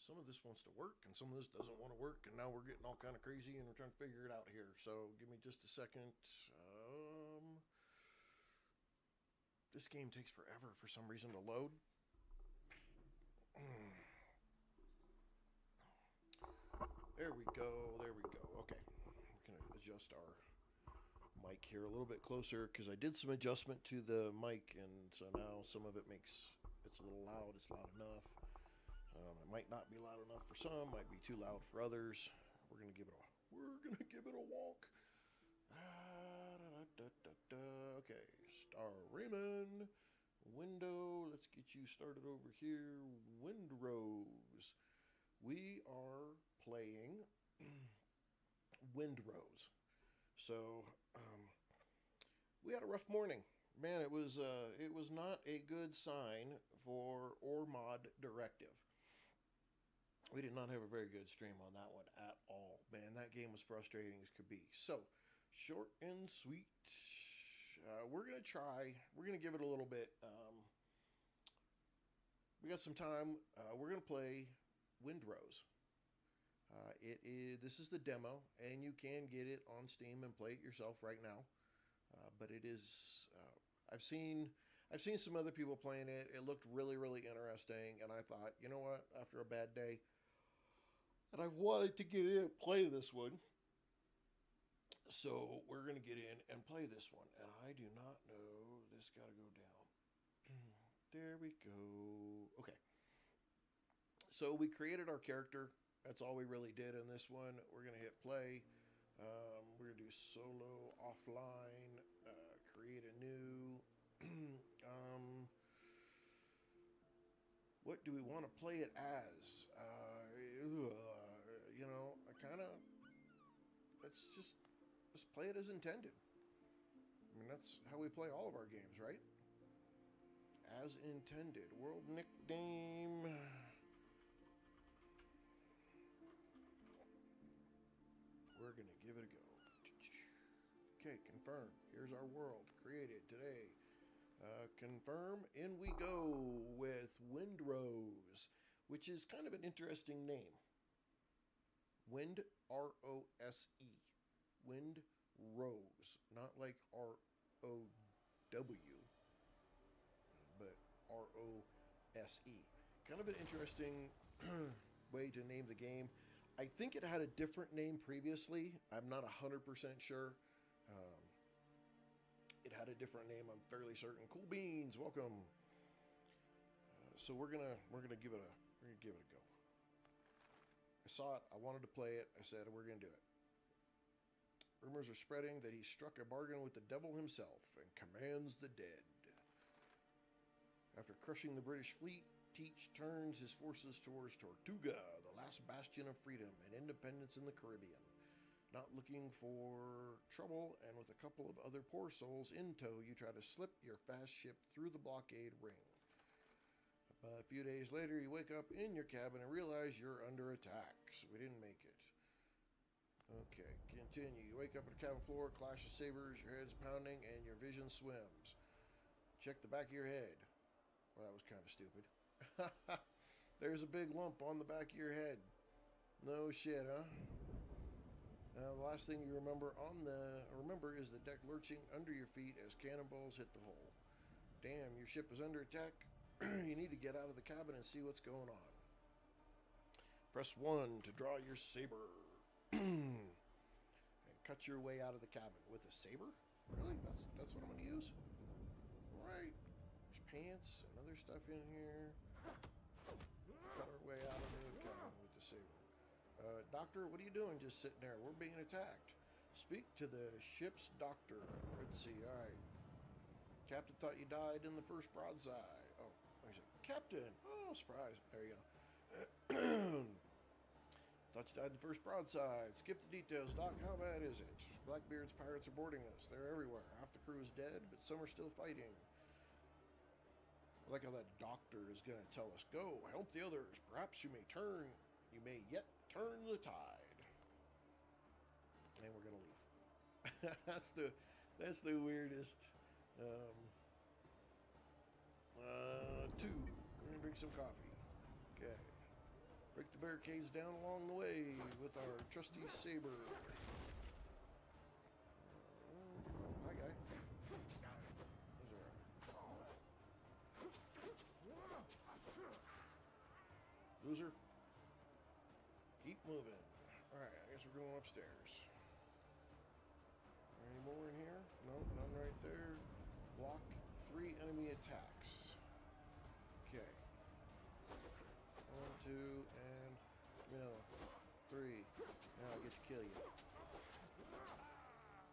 some of this wants to work and some of this doesn't want to work, and now we're getting all kind of crazy and we're trying to figure it out here. So give me just a second. This game takes forever for some reason to load. There we go. There we go. Okay, we're gonna adjust our mic here a little bit closer because I did some adjustment to the mic, and so now some of it makes it's a little loud. It's loud enough. It might not be loud enough for some. Might be too loud for others. We're gonna give it a walk. Okay, Star Raymond. Window. Let's get you started over here. Windrose. We are playing Windrose. So we had a rough morning. Man, it was not a good sign for ORMOD directive. We did not have a very good stream on that one at all. Man, that game was frustrating as could be. So, short and sweet. We're going to try. We're going to give it a little bit. We got some time. We're going to play Windrose. This is the demo, and you can get it on Steam and play it yourself right now. But it is. I've seen some other people playing it. It looked really, really interesting, and I thought, you know what? After a bad day, and I've wanted to get in and play this one. So we're going to get in and play this one. And I do not know. This got to go down. There we go. Okay. So we created our character. That's all we really did in this one. We're going to hit play. We're going to do solo, offline, create a new. What do we want to play it as? I kind of. Let's play it as intended. I mean, that's how we play all of our games, right? As intended. World nickname. We're going to give it a go. Okay, confirm. Here's our world created today. Confirm, in we go with Windrose, which is kind of an interesting name. Wind, R-O-S-E. Wind Rose. Not like R-O-W, but R-O-S-E. Kind of an interesting way to name the game. I think it had a different name previously. I'm not 100% sure. It had a different name, I'm fairly certain. Cool beans, welcome. So we're gonna give it a go. I saw it, I wanted to play it, I said we're gonna do it. Rumors are spreading that he struck a bargain with the devil himself and commands the dead. After crushing the British fleet, Teach turns his forces towards Tortuga, the last bastion of freedom and independence in the Caribbean. Not looking for trouble, and with a couple of other poor souls in tow, you try to slip your fast ship through the blockade ring. A few days later, you wake up in your cabin and realize you're under attack, so we didn't make it. Okay, continue. You wake up on the cabin floor, clash of sabers, your head's pounding, and your vision swims. Check the back of your head. Well, that was kind of stupid. There's a big lump on the back of your head. No shit, huh? Now, the last thing you remember is the deck lurching under your feet as cannonballs hit the hull. Damn, your ship is under attack. You need to get out of the cabin and see what's going on. Press 1 to draw your saber. And cut your way out of the cabin with a saber? Really? That's what I'm going to use? Alright. There's pants and other stuff in here. Cut our way out of the cabin with the saber. Doctor, what are you doing just sitting there? We're being attacked. Speak to the ship's doctor. Let's see. All right. Captain thought you died in the first broadside. Oh, I said, Captain. Oh, surprise. There you go. Thought you died in the first broadside. Skip the details, Doc. How bad is it? Blackbeard's pirates are boarding us. They're everywhere. Half the crew is dead, but some are still fighting. I like how that doctor is going to tell us, go, help the others. Perhaps you may yet turn the tide. And we're going to leave. that's the weirdest. 2. We're going to drink some coffee. Okay. break the barricades down along the way with our trusty saber. Hi, guy. Loser. Keep moving. Alright, I guess we're going upstairs. Any more in here? No, none right there. Block 3 enemy attacks. Okay. 1, 2, and 3. Now I get to kill you.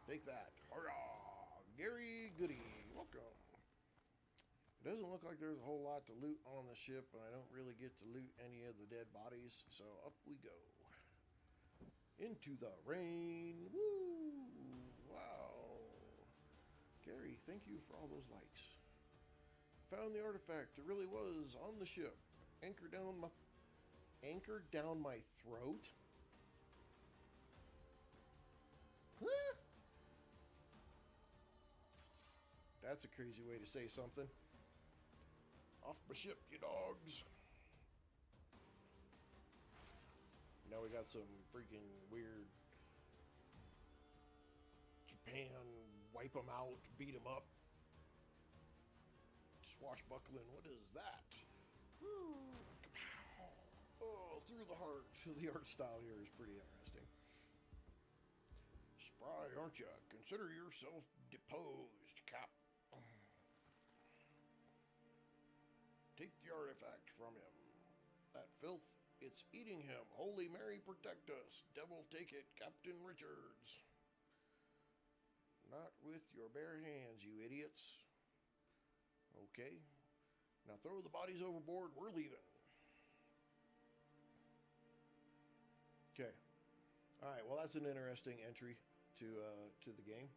Take that. Hurrah! Gary Goody, welcome. It doesn't look like there's a whole lot to loot on the ship, and I don't really get to loot any of the dead bodies, so up we go. Into the rain. Woo! Wow. Gary, thank you for all those likes. Found the artifact. It really was on the ship. Anchored down my throat? Huh? That's a crazy way to say something. Off my ship, you dogs. Now we got some freaking weird Japan, wipe them out, beat them up. Swashbuckling, what is that? Oh, through the heart. The art style here is pretty interesting. Spry, aren't you? Consider yourself deposed, Cap. Take the artifact from him. That filth, it's eating him. Holy Mary, protect us. Devil, take it. Captain Richards. Not with your bare hands, you idiots. Okay. Now throw the bodies overboard. We're leaving. Okay. All right. Well, that's an interesting entry to the game.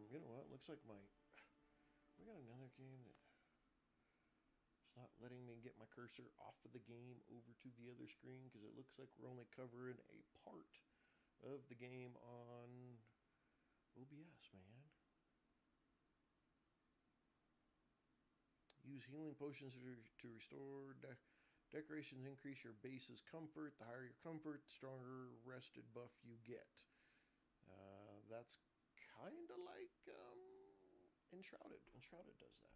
You know what? Looks like we got another game that it's not letting me get my cursor off of the game over to the other screen because it looks like we're only covering a part of the game on OBS, man. Use healing potions to restore decorations. Increase your base's comfort. The higher your comfort, the stronger rested buff you get. That's kind of like Enshrouded. Enshrouded does that.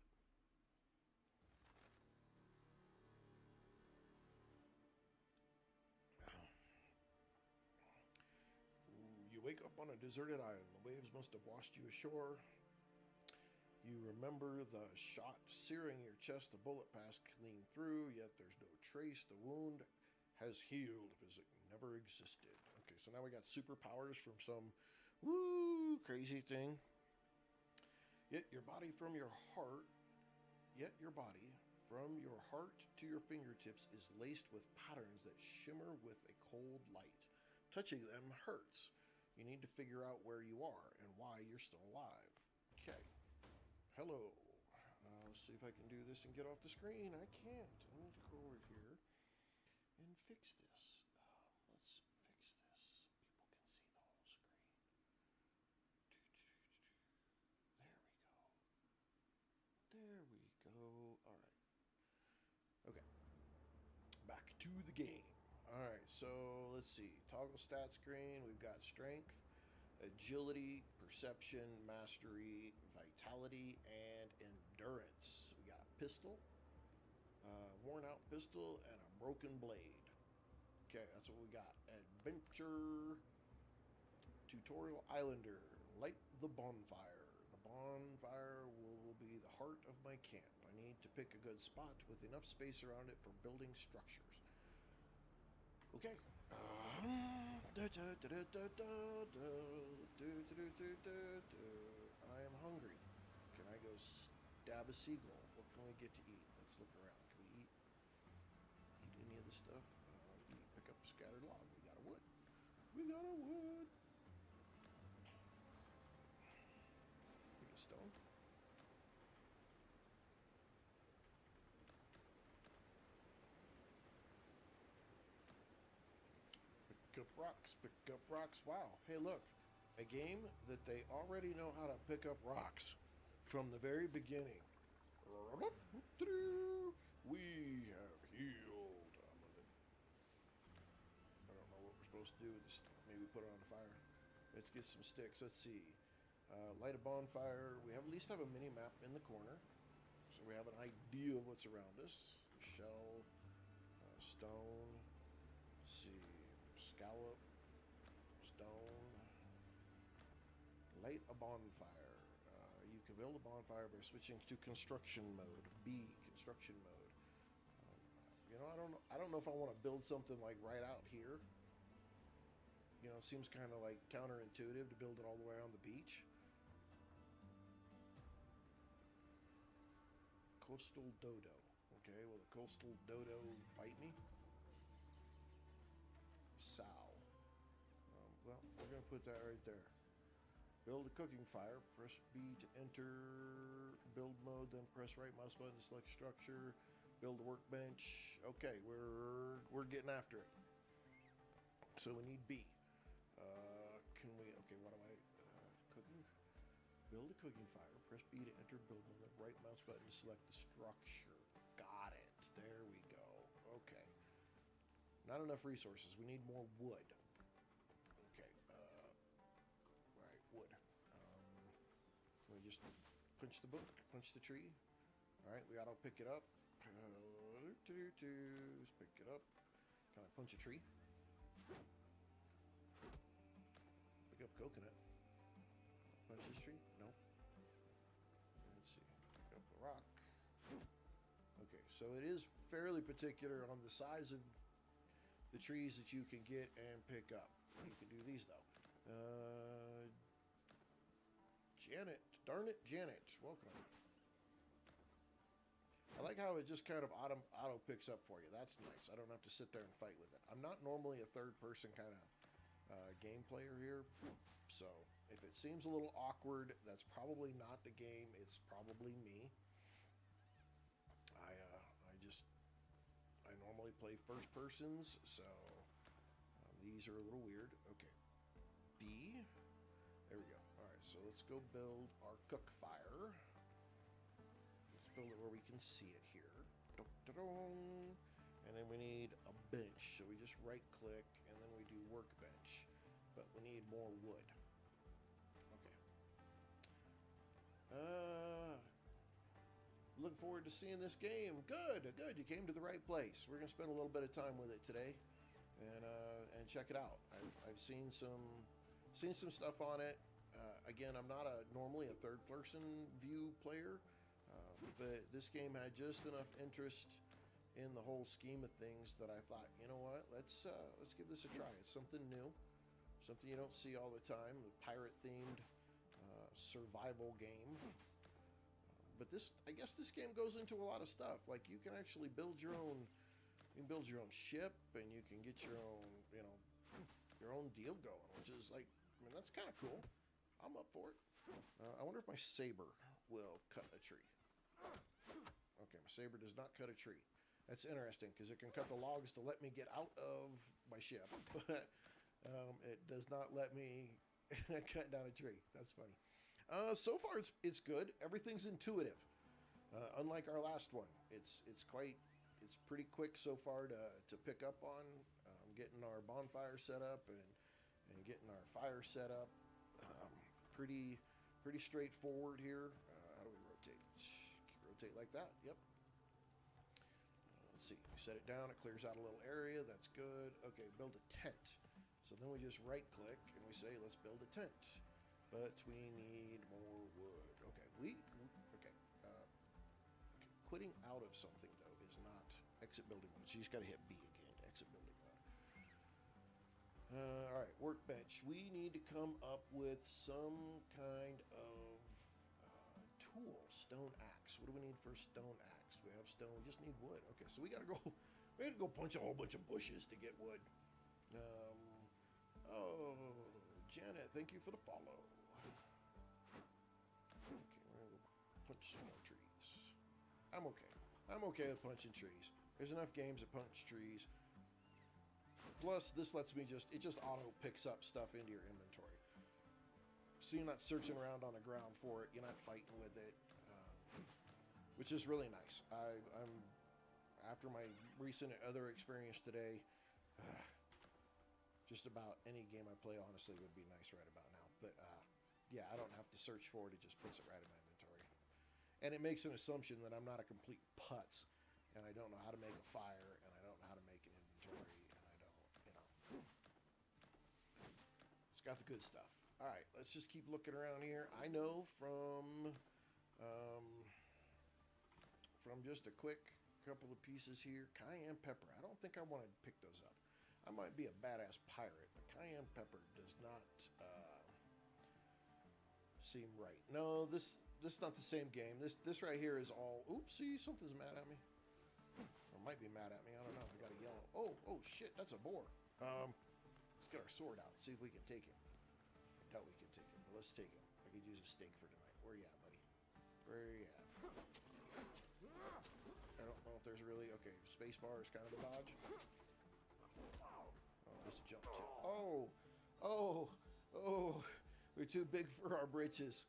You wake up on a deserted island. The waves must have washed you ashore. You remember the shot searing your chest. The bullet passed clean through, yet there's no trace. The wound has healed as it never existed. Okay, so now we got superpowers from some crazy thing. Yet your body from your heart to your fingertips is laced with patterns that shimmer with a cold light. Touching them hurts. You need to figure out where you are and why you're still alive. Okay. Hello. Let's see if I can do this and get off the screen. I can't. I need to go over here and fix this. Let's fix this so people can see the whole screen. There we go. All right. Okay. Back to the game. All right. So let's see. Toggle stat screen. We've got strength, agility, perception, mastery, vitality, and endurance. We got a pistol, worn out pistol, and a broken blade. Okay, that's what we got. Adventure, tutorial islander, light the bonfire. The bonfire will be the heart of my camp. I need to pick a good spot with enough space around it for building structures. Okay. I am hungry. Can I go stab a seagull? What can we get to eat? Let's look around. Can we eat any of the stuff? Pick up a scattered log. We got a wood. We got a wood. Pick a stone. Pick up rocks, pick up rocks. Wow. Hey, look. A game that they already know how to pick up rocks from the very beginning. We have healed. I don't know what we're supposed to do. Just maybe put it on fire. Let's get some sticks. Let's see. Light a bonfire. We have at least have a mini map in the corner, so we have an idea of what's around us. Shell, stone. Let's see. Scallop, stone. Light a bonfire. You can build a bonfire by switching to construction mode. B, construction mode. You know, I don't know if I want to build something like right out here. You know, it seems kind of like counterintuitive to build it all the way on the beach. Coastal dodo. Okay, will the coastal dodo bite me? Sow. Well, we're going to put that right there. Build a cooking fire. Press B to enter build mode, then press right mouse button to select structure. Build a workbench. Okay, we're getting after it. So we need B. Can we? Okay, what am I? Cooking. Build a cooking fire. Press B to enter build mode. Then right mouse button to select the structure. Got it. There we go. Okay. Not enough resources. We need more wood. Okay. Right, wood. Can we just punch the book? Punch the tree? All right, we gotta pick it up. Let's pick it up. Can I punch a tree? Pick up coconut. Punch this tree? Nope. Let's see. Pick up a rock. Okay, so it is fairly particular on the size of the trees that you can get and pick up. You can do these though. Janet, darn it, Janet, welcome. I like how it just kind of auto picks up for you. That's nice. I don't have to sit there and fight with it. I'm not normally a third-person kind of game player here, so if it seems a little awkward, that's probably not the game. It's probably me. I normally play first persons, so these are a little weird. Okay, B. There we go. All right, so let's go build our cook fire. Let's build it where we can see it here. And then we need a bench. So we just right click and then we do workbench. But we need more wood. Okay. Looking forward to seeing this game. Good, good. You came to the right place. We're gonna spend a little bit of time with it today, and check it out. I've seen some stuff on it. Again, I'm not normally a third-person view player, but this game had just enough interest in the whole scheme of things that I thought, you know what, let's give this a try. It's something new, something you don't see all the time. A pirate-themed survival game. But I guess this game goes into a lot of stuff. Like you can actually build your own. You can build your own ship, and you can get your own, your own deal going, which is like, I mean, that's kind of cool. I'm up for it. I wonder if my saber will cut a tree. Okay, my saber does not cut a tree. That's interesting because it can cut the logs to let me get out of my ship, but it does not let me cut down a tree. That's funny. So far, it's good. Everything's intuitive. Unlike our last one, it's pretty quick so far to pick up on. Getting our bonfire set up and getting our fire set up. Pretty straightforward here. How do we rotate? Rotate like that. Yep. Let's see. We set it down. It clears out a little area. That's good. Okay, build a tent. So then we just right click and we say, let's build a tent. But we need more wood. Okay, okay. Quitting out of something though is not exit building mode. So you just got to hit B again to exit building mode. All right, workbench. We need to come up with some kind of tool. Stone axe. What do we need for a stone axe? We have stone. We just need wood. Okay, so we gotta go. We gotta go punch a whole bunch of bushes to get wood. Oh, Janet, thank you for the follow. Okay, we're gonna go punch some more trees. I'm okay. I'm okay with punching trees. There's enough games that punch trees. Plus, this lets me it just auto picks up stuff into your inventory. So you're not searching around on the ground for it. You're not fighting with it, which is really nice. after my recent other experience today, just about any game I play, honestly, would be nice right about now. But yeah, I don't have to search for it. It just puts it right in my inventory. And it makes an assumption that I'm not a complete putz, and I don't know how to make a fire, and I don't know how to make an inventory, and I don't, It's got the good stuff. All right, let's just keep looking around here. I know from just a quick couple of pieces here, cayenne pepper. I don't think I want to pick those up. I might be a badass pirate, but cayenne pepper does not seem right. No, this is not the same game. This right here is all. Oopsie, something's mad at me. Or might be mad at me. I don't know. I got a yellow. Oh shit, that's a boar. Let's get our sword out. See if we can take him. I doubt we can take him, but let's take him. I could use a steak for tonight. Where you at, buddy? Where you at? I don't know if there's really... Okay, spacebar is kind of a dodge. Oh, just a jump too. Oh, we're too big for our britches.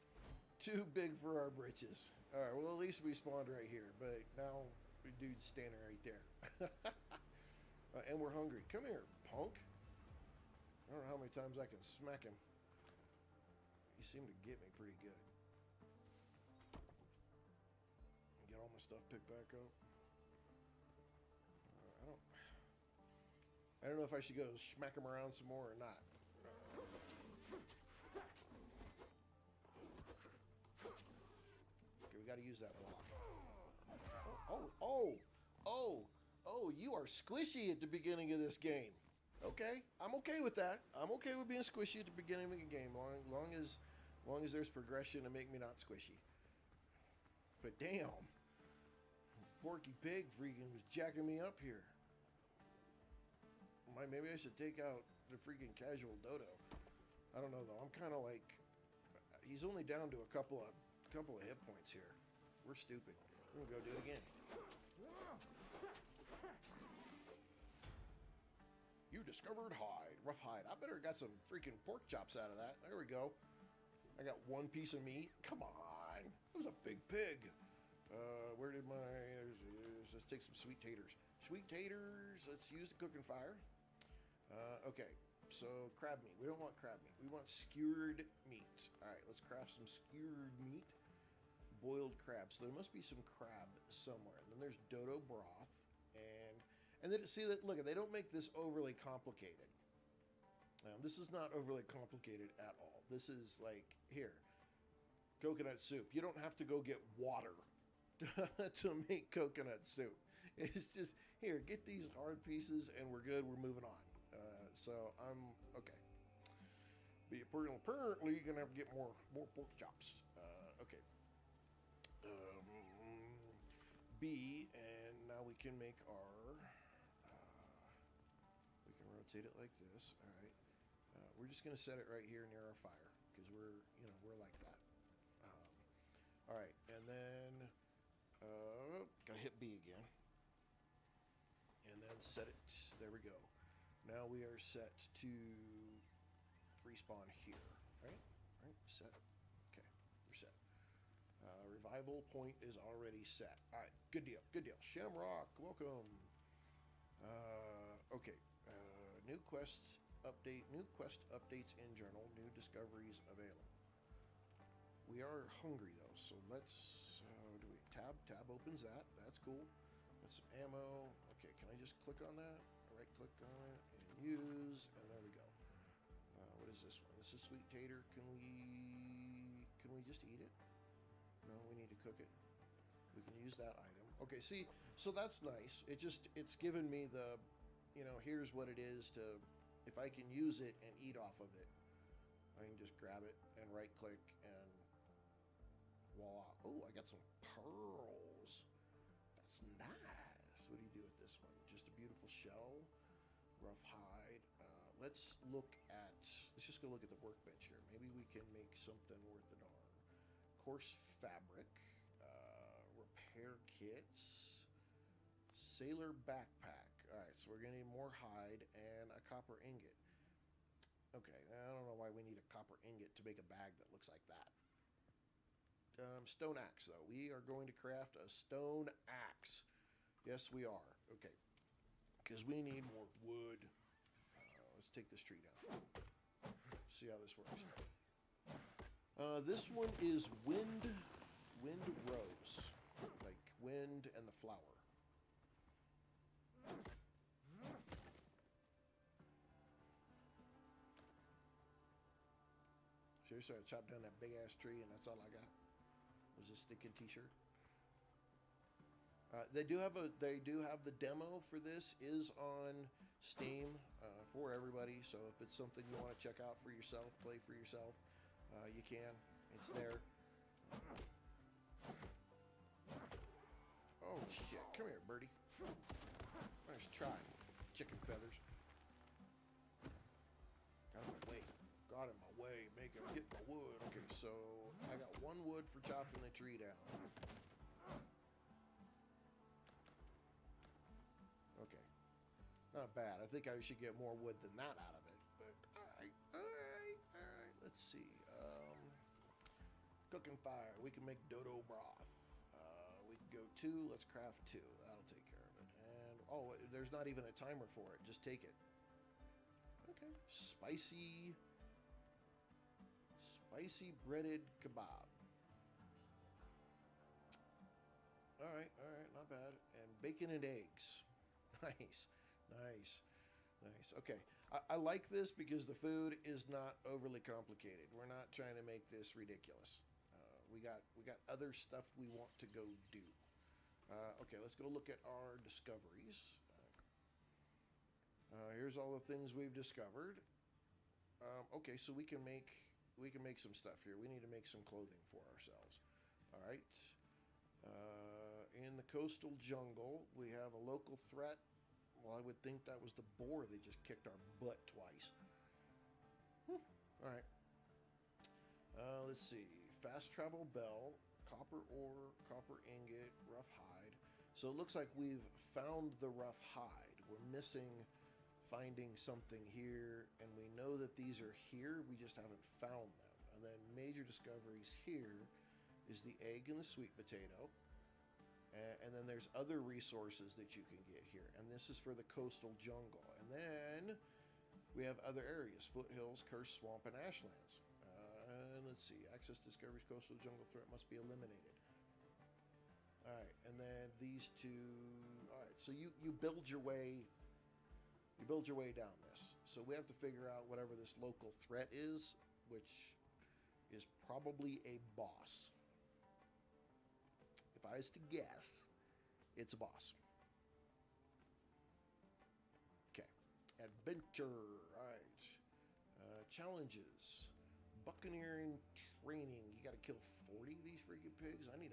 Too big for our britches. Alright, well at least we spawned right here, but now the dude's standing right there. And we're hungry. Come here, punk. I don't know how many times I can smack him. You seem to get me pretty good. Get all my stuff picked back up. I don't know if I should go smack him around some more or not. Okay, we got to use that block. Oh, you are squishy at the beginning of this game. Okay, I'm okay with that. I'm okay with being squishy at the beginning of the game, long as there's progression to make me not squishy. But damn, Porky Pig freaking was jacking me up here. Maybe I should take out the freaking casual dodo. I don't know though. I'm kind of like, he's only down to a couple of hit points here. We're stupid. We're gonna go do it again. You discovered hide, rough hide. I better got some freaking pork chops out of that. There we go. I got one piece of meat. Come on, it was a big pig. Where did my? Let's take some sweet taters. Sweet taters. Let's use the cooking fire. Okay, so crab meat. We don't want crab meat. We want skewered meat. All right, let's craft some skewered meat. Boiled crab. So there must be some crab somewhere. And then there's dodo broth. And then see that. Look, they don't make this overly complicated. This is not overly complicated at all. This is like here, coconut soup. You don't have to go get water to make coconut soup. It's just here. Get these hard pieces, and we're good. We're moving on. So I'm okay. But apparently, you're gonna have to get more pork chops. Okay. B, and now we can make our. We can rotate it like this. All right. We're just gonna set it right here near our fire because we're like that. All right, and then gotta hit B again, and then set it. There we go. Now we are set to respawn here, right? Set. Okay, we're set. Revival point is already set. All right, good deal, good deal. Shamrock, welcome. Okay, new quests update, new quest updates in journal, new discoveries available. We are hungry though, so let's tab opens that. That's cool. Got some ammo. Okay, can I just click on that? Right click on it and use, and there we go. What is this one? This is sweet tater. Can we just eat it? No, we need to cook it. We can use that item. Okay, see, so that's nice. It's given me the, here's what it is to, if I can use it and eat off of it, I can just grab it and right click and voila. Oh, I got some pearls. That's nice. What do you do with this one? Just a beautiful shell, rough hide. Let's just go look at the workbench here. Maybe we can make something worth a darn. Coarse fabric, repair kits, sailor backpack. All right, so we're gonna need more hide and a copper ingot. Okay, I don't know why we need a copper ingot to make a bag that looks like that. Stone axe, though. We are going to craft a stone axe. Yes, we are. Okay. Because we need more wood. Let's take this tree down. See how this works. This one is Windrose. Like wind and the flower. Seriously, I chopped down that big ass tree and that's all I got. Was a stinking t-shirt. They do have the demo for this is on Steam for everybody. So if it's something you want to check out for yourself, play for yourself, you can. It's there. Oh shit! Come here, birdie. Nice try. Chicken feathers. Got in my way. Got in my way. Make him get my wood. Okay, so I got one wood for chopping the tree down. Okay. Not bad. I think I should get more wood than that out of it. But alright, alright, alright. Let's see. Cooking fire. We can make dodo broth. We can go 2. Let's craft 2. That'll take care of it. And oh, there's not even a timer for it. Just take it. Okay. Spicy breaded kebab. Alright, alright, not bad. And bacon and eggs. Nice, nice, nice. Okay, I like this because the food is not overly complicated. We're not trying to make this ridiculous. We got other stuff we want to go do. Okay, let's go look at our discoveries. Here's all the things we've discovered. Okay, so we can make some stuff here. We need to make some clothing for ourselves. All right. In the coastal jungle, we have a local threat. Well, I would think that was the boar that just kicked our butt twice. All right. Let's see. Fast travel bell, copper ore, copper ingot, rough hide. So it looks like we've found the rough hide. We're missing finding something here, and we know that these are here. We just haven't found them. And then major discoveries here is the egg and the sweet potato. And then there's other resources that you can get here. And this is for the coastal jungle. And then we have other areas. Foothills, cursed swamp, and ashlands. And let's see. Access discoveries, coastal jungle threat must be eliminated. All right. And then these two. All right. So you build your way. You build your way down this. So we have to figure out whatever this local threat is, which is probably a boss. If I was to guess, it's a boss. Okay. Adventure. All right. Challenges. Buccaneering training. You got to kill 40 of these freaking pigs. I need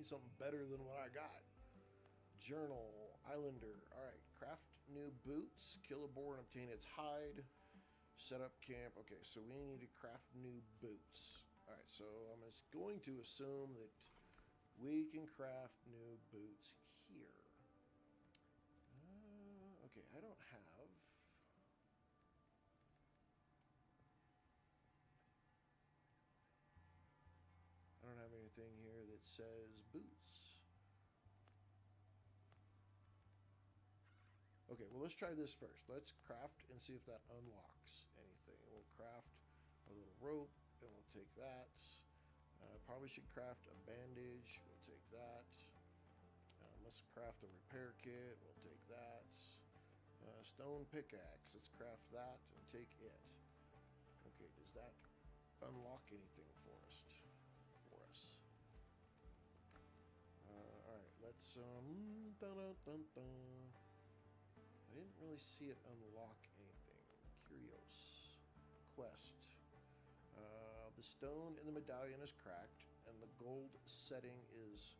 something better than what I got. Journal. Islander. All right. Craft new boots. Kill a boar and obtain its hide. Set up camp. Okay, so we need to craft new boots. All right. So I'm just going to assume that we can craft new boots here. Okay, I don't have anything here that says boots. Okay, well, let's try this first. Let's craft and see if that unlocks anything. We'll craft a little rope, and we'll take that. Probably should craft a bandage. We'll take that. Let's craft a repair kit. We'll take that. Stone pickaxe. Let's craft that and take it. Okay, does that unlock anything for us? All right, let's. I didn't really see it unlock anything. Curios. Quest. The stone in the medallion is cracked, and the gold setting is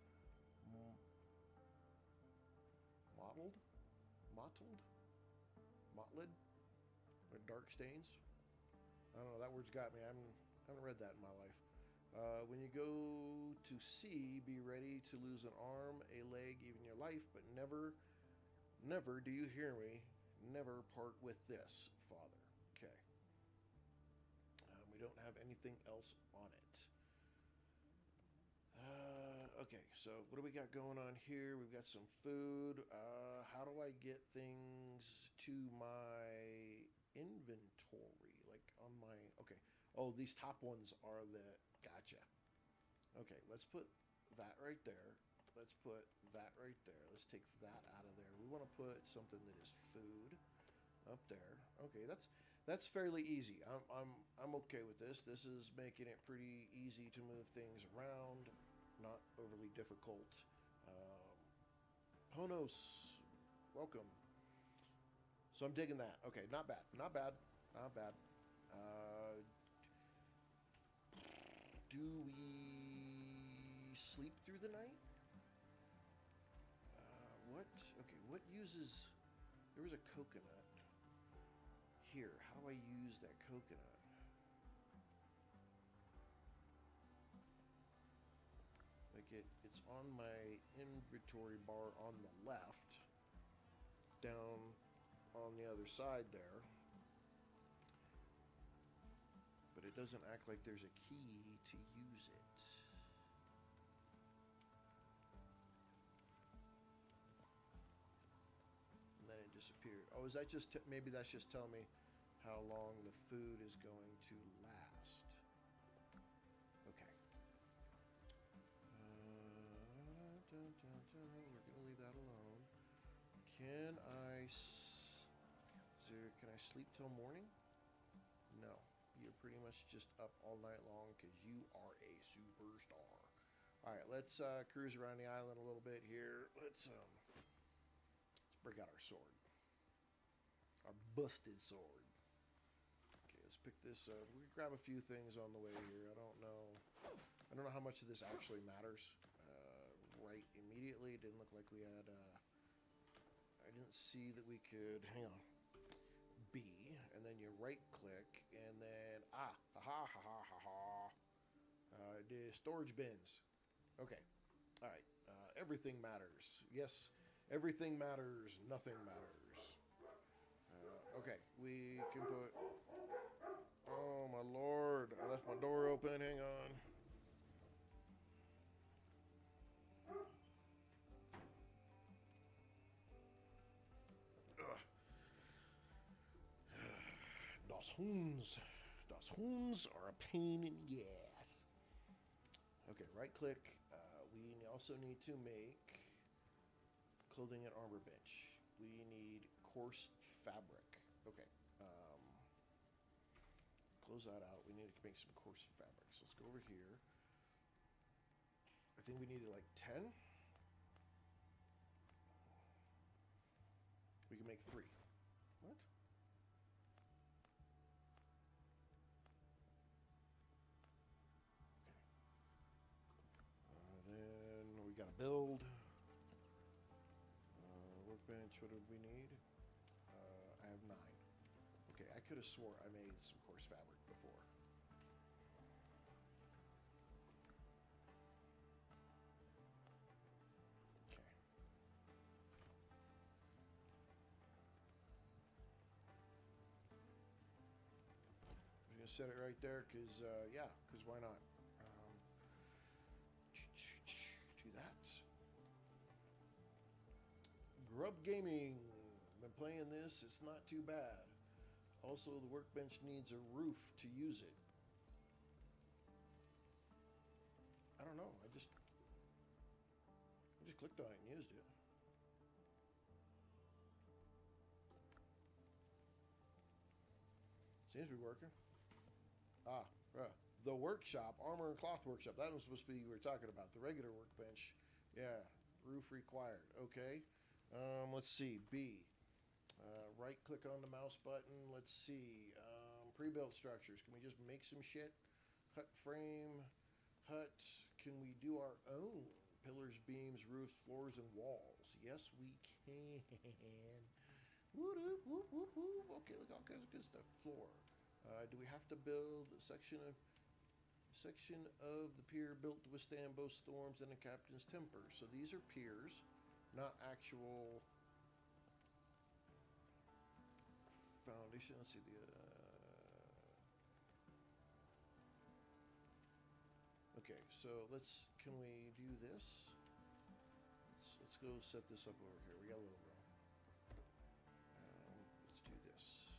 mottled, or dark stains. I don't know. That word's got me. I haven't read that in my life. When you go to sea, be ready to lose an arm, a leg, even your life, but never, do you hear me? Never part with this, Father. Okay. We don't have anything else on it. Okay, so what do we got going on here? We've got some food. How do I get things to my inventory? Like on my, okay. Oh, these top ones are the, gotcha. Okay, let's put that right there. Let's put that right there. Let's take that out of there. We want to put something that is food up there. Okay, that's fairly easy. I'm okay with this. This is making it pretty easy to move things around, not overly difficult. Um, Ponos, welcome. So I'm digging that. Okay, not bad, not bad, not bad. Do we sleep through the night? What? Okay, what uses? There was a coconut here. How do I use that coconut? Like it's on my inventory bar on the left, down on the other side there. But it doesn't act like there's a key to use it. And then it disappeared. Oh, is that just, maybe that's just telling me how long the food is going to last. Okay. We're gonna leave that alone. Can I sleep till morning? No. You're pretty much just up all night long because you are a superstar. All right, let's cruise around the island a little bit here. Let's break out our sword, our busted sword. Okay, let's pick this up. We can grab a few things on the way here. I don't know how much of this actually matters. Right immediately, it didn't look like we had. I didn't see that we could. Hang on. B, and then you right click, and then the storage bins. Okay, all right. Everything matters. Yes, everything matters. Nothing matters. Okay, we can put. Oh my lord! I left my door open. Hang on. Das Hunds are a pain in the ass. Okay, right click. We also need to make clothing and armor bench. We need coarse fabric. Okay. Close that out. We need to make some coarse fabric. So let's go over here. I think we needed like 10. We can make 3. What? Got to build. Workbench, what did we need? I have 9. Okay, I could have swore I made some coarse fabric before. Okay. I'm just going to set it right there because, yeah, because why not? That. Grub Gaming. Been playing this. It's not too bad. Also, the workbench needs a roof to use it. I don't know. I just clicked on it and used it. Seems to be working. The workshop, armor and cloth workshop. That was supposed to be you were talking about. The regular workbench. Yeah, roof required. Okay. Let's see. B. Right click on the mouse button. Let's see. Pre-built structures. Can we just make some shit? Hut frame. Hut. Can we do our own? Pillars, beams, roofs, floors, and walls. Yes, we can. Whoop, whoop, whoop, whoop. Okay, look, all kinds of good stuff. Floor. Do we have to build a section of the pier built to withstand both storms and the captain's temper? So these are piers, not actual foundation. Let's see the. Okay, so can we do this? Let's go set this up over here. We got a little room. Let's do this.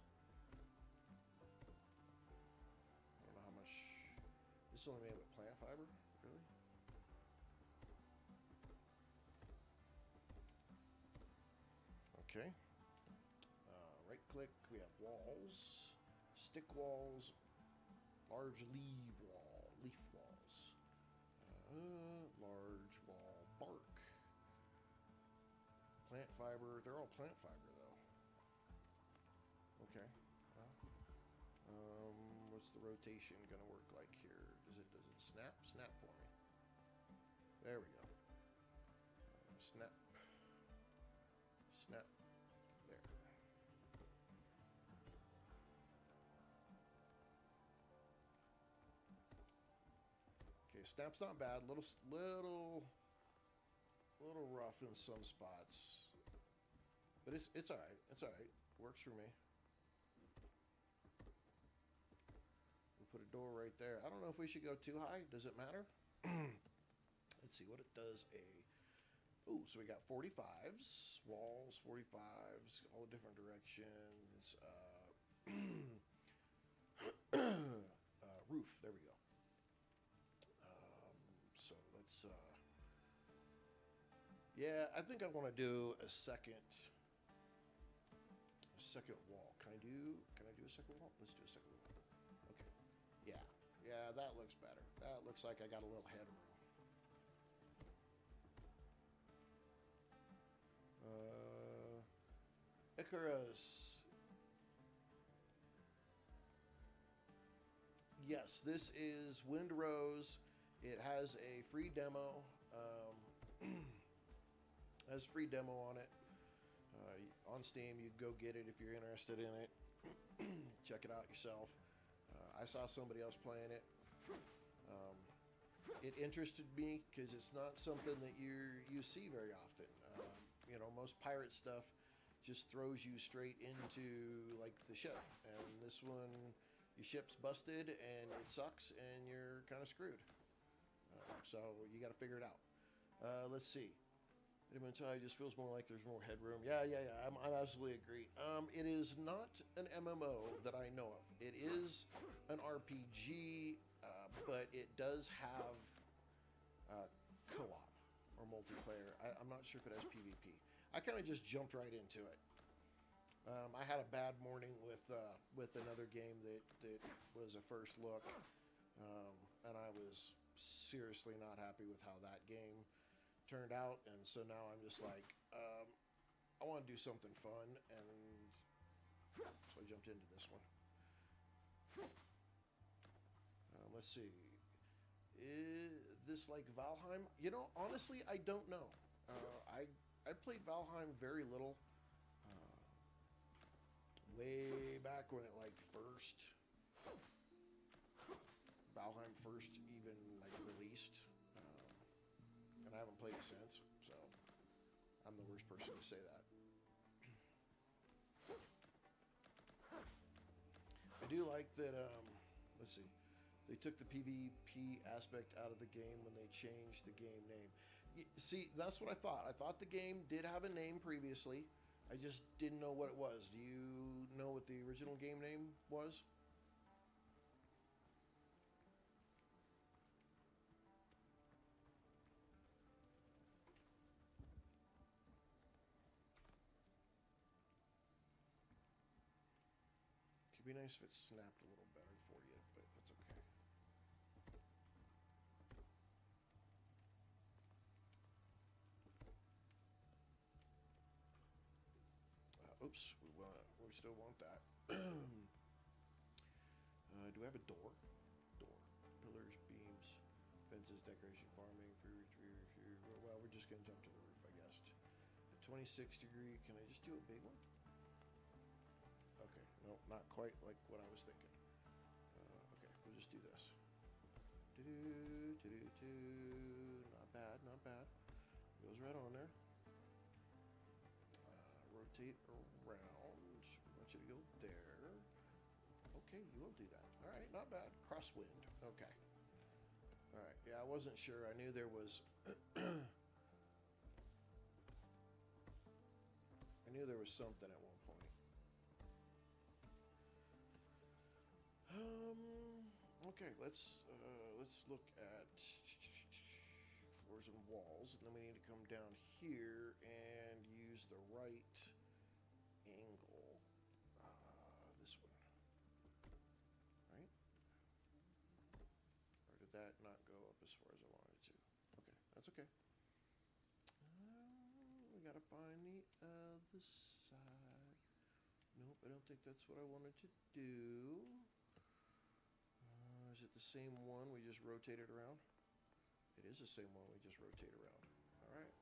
I don't know how much. This is only made with plant fiber, really? Okay. Right click, we have walls, stick walls, large leaf walls, large wall bark, plant fiber. They're all plant fiber though. Okay. What's the rotation gonna work like here? Does it snap? Snap for me. There we go. Snap. Snap. There. Okay, snap's not bad. Little rough in some spots, but it's all right. It's all right. Works for me. We put a door right there. I don't know if we should go too high. Does it matter? Let's see what it does. Ooh, so we got 45s, walls, 45s, all different directions. Roof. There we go. So let's. Yeah, I think I want to do a second wall. Can I do a second wall? Let's do a second wall. Okay. Yeah, that looks better. That looks like I got a little headroom. Icarus. Yes, this is Windrose. It has a free demo. Has free demo on it. On Steam, you can go get it if you're interested in it. Check it out yourself. I saw somebody else playing it. It interested me because it's not something that you see very often. You know, most pirate stuff just throws you straight into like the ship, and this one, your ship's busted and it sucks, and you're kind of screwed. So you got to figure it out. Let's see. It just feels more like there's more headroom. Yeah. I absolutely agree. It is not an MMO that I know of. It is an RPG, but it does have co-op or multiplayer. I'm not sure if it has PvP. I kind of just jumped right into it. I had a bad morning with another game that was a first look, and I was seriously not happy with how that game turned out, and so now I'm just like, I want to do something fun, and so I jumped into this one. Let's see. Is this like Valheim? You know, honestly, I don't know. I played Valheim very little. Way back when it like Valheim first even like released, and I haven't played it since, so I'm the worst person to say that. I do like that. Let's see, they took the PvP aspect out of the game when they changed the game name. See, that's what I thought. I thought the game did have a name previously. I just didn't know what it was. Do you know what the original game name was? Could be nice if it snapped a little better for you, but that's okay. Oops, we still want that. Do we have a door? Door. Pillars, beams, fences, decoration, farming. Well, we're just going to jump to the roof, I guess. A 26 degree. Can I just do a big one? Okay. No, not quite like what I was thinking. Okay, we'll just do this. Not bad, not bad. Goes right on there. Rotate around. We want you to go there. Okay, you will do that. All right, not bad. Crosswind. Okay. All right. Yeah, I wasn't sure. I knew there was. I knew there was something at one point. Okay, let's look at floors and walls, and then we need to come down here and use the right angle. This one, right? Or did that not go up as far as I wanted it to? Okay, that's okay. We gotta find the other side. Nope, I don't think that's what I wanted to do. Is it the same one we just rotated around? It is the same one we just rotate around. All right.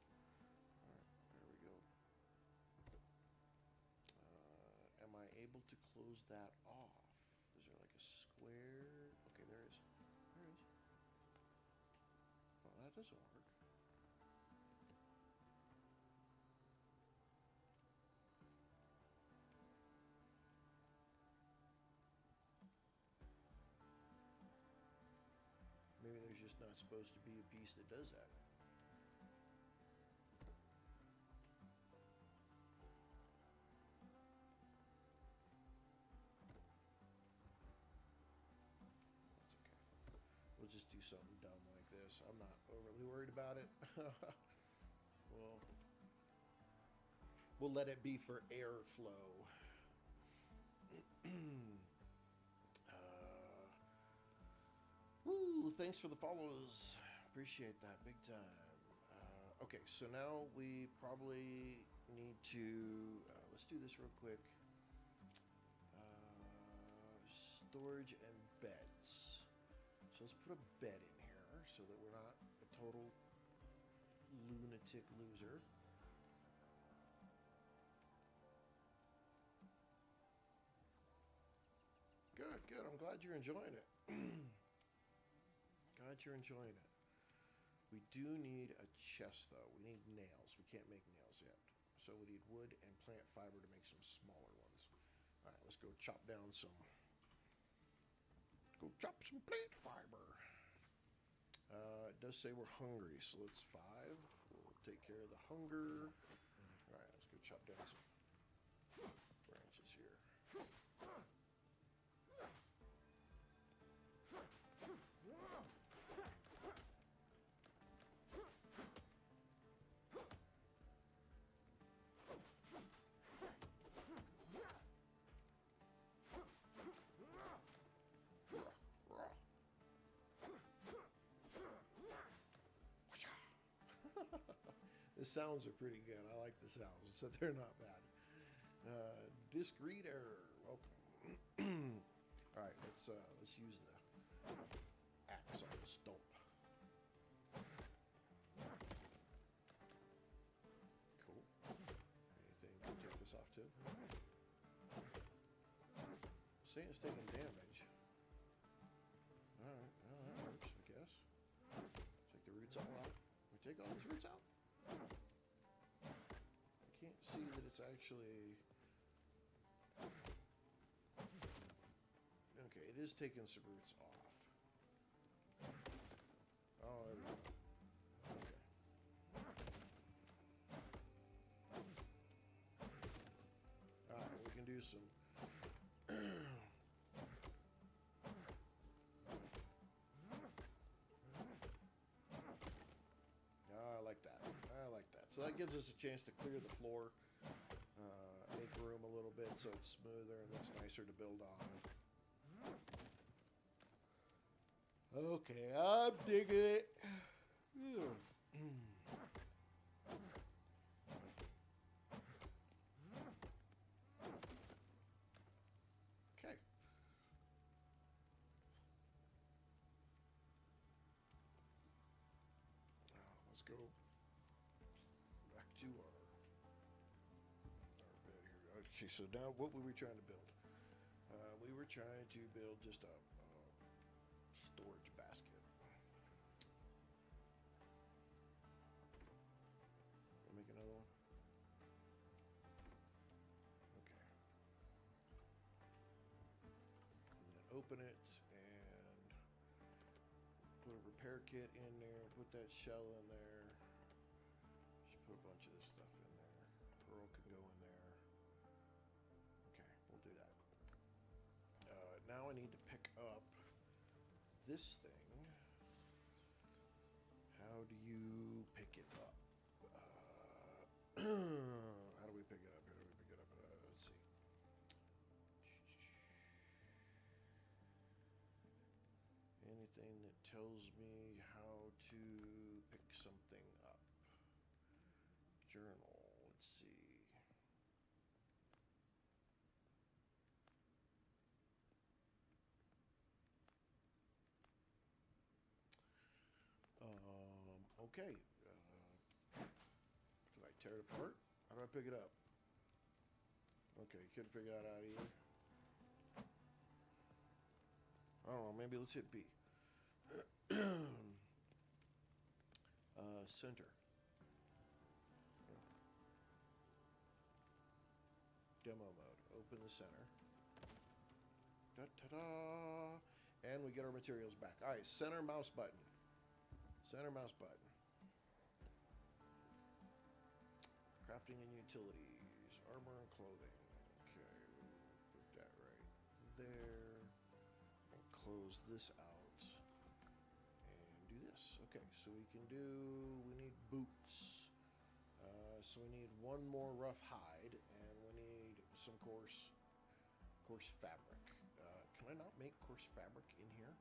All right, there we go. Am I able to close that off? Is there like a square? Okay, there is. There is. Well, that doesn't work. Maybe there's just not supposed to be a piece that does that. That's okay. We'll just do something dumb like this. I'm not overly worried about it. We'll let it be for airflow. Woo, thanks for the follows. Appreciate that big time. Okay, so now we probably need to, let's do this real quick. Storage and beds. So let's put a bed in here so that we're not a total lunatic loser. Good, good. I'm glad you're enjoying it. Glad you're enjoying it. We do need a chest, though. We need nails. We can't make nails yet. So we need wood and plant fiber to make some smaller ones. All right, let's go chop down some. Go chop some plant fiber. It does say we're hungry, so let's 5. We'll take care of the hunger. All right, let's go chop down some branches here. The sounds are pretty good. I like the sounds, so they're not bad. Disc reader, welcome. All right, let's use the axe on the stump. Cool. Anything can take this off too. Saying it's taking damage. All right, well, that works, I guess. Take the roots all out. We take all these roots out. I can't see that it's actually. Okay, it is taking some roots off. Oh, there we go. Okay. Alright, we can do some. I like that. I like that. So that gives us a chance to clear the floor, make room a little bit so it's smoother and looks nicer to build on. Okay, I'm digging it. Okay. Let's go back to our bed here. Okay, so now what were we trying to build? We were trying to build just a storage basket. Make another one. Okay. And then open it and put a repair kit in there. Put that shell in there. Should put a bunch of this stuff in there. Pearl can go in there. Okay, we'll do that. Now I need to pick up this thing. How do you pick it up? How do we pick it up? How do we pick it up? Let's see. Anything that tells me how to pick something up. Journal. Let's see. Okay. Do I tear it apart? How do I pick it up? Okay, couldn't figure that out either. I don't know, maybe let's hit B. Center. Demo mode. Open the center. Da-ta-da! And we get our materials back. Alright, center mouse button. Center mouse button. Crafting and utilities. Armor and clothing. Okay, put that right there. And close this out. And do this. Okay, so we need boots. So we need one more rough hide. And we need some coarse fabric. Can I not make coarse fabric in here?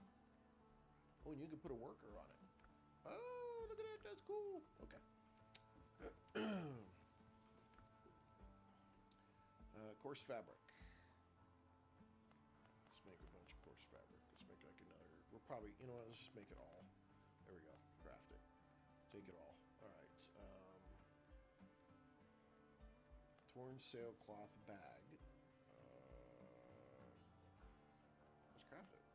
Oh, and you can put a worker on it. Oh, look at that. That's cool. Okay. Coarse fabric. Let's make a bunch of coarse fabric. Let's make like another. We're probably, you know what? Let's just make it all. There we go. Craft it. Take it all. All right. Torn sailcloth bag. Let's craft it.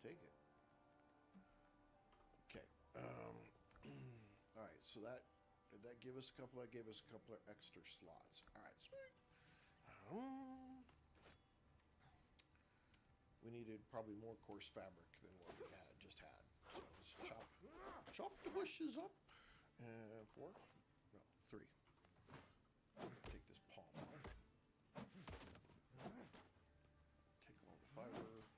Take it. Okay. All right. So did that give us a couple? That gave us a couple of extra slots. All right. Sweet. We needed probably more coarse fabric than what we just had. So let's chop the bushes up. 4? No, 3. Take this palm out. Take all the fiber.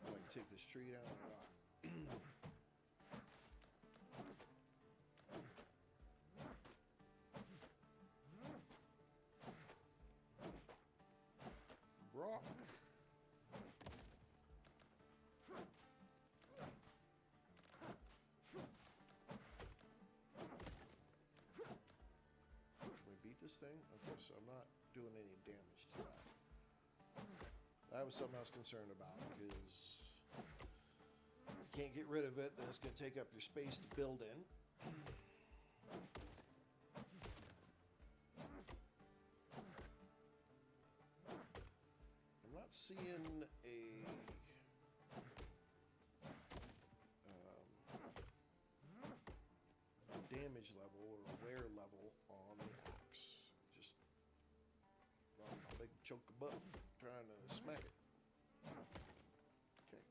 I can take this tree down a lot. Rock. Can we beat this thing? Okay, so I'm not doing any damage to that. That was something I was concerned about, because you can't get rid of it, then it's going to take up your space to build in. Seeing a damage level or wear level on the axe. Just a big chunk of butt trying to smack it. Okay.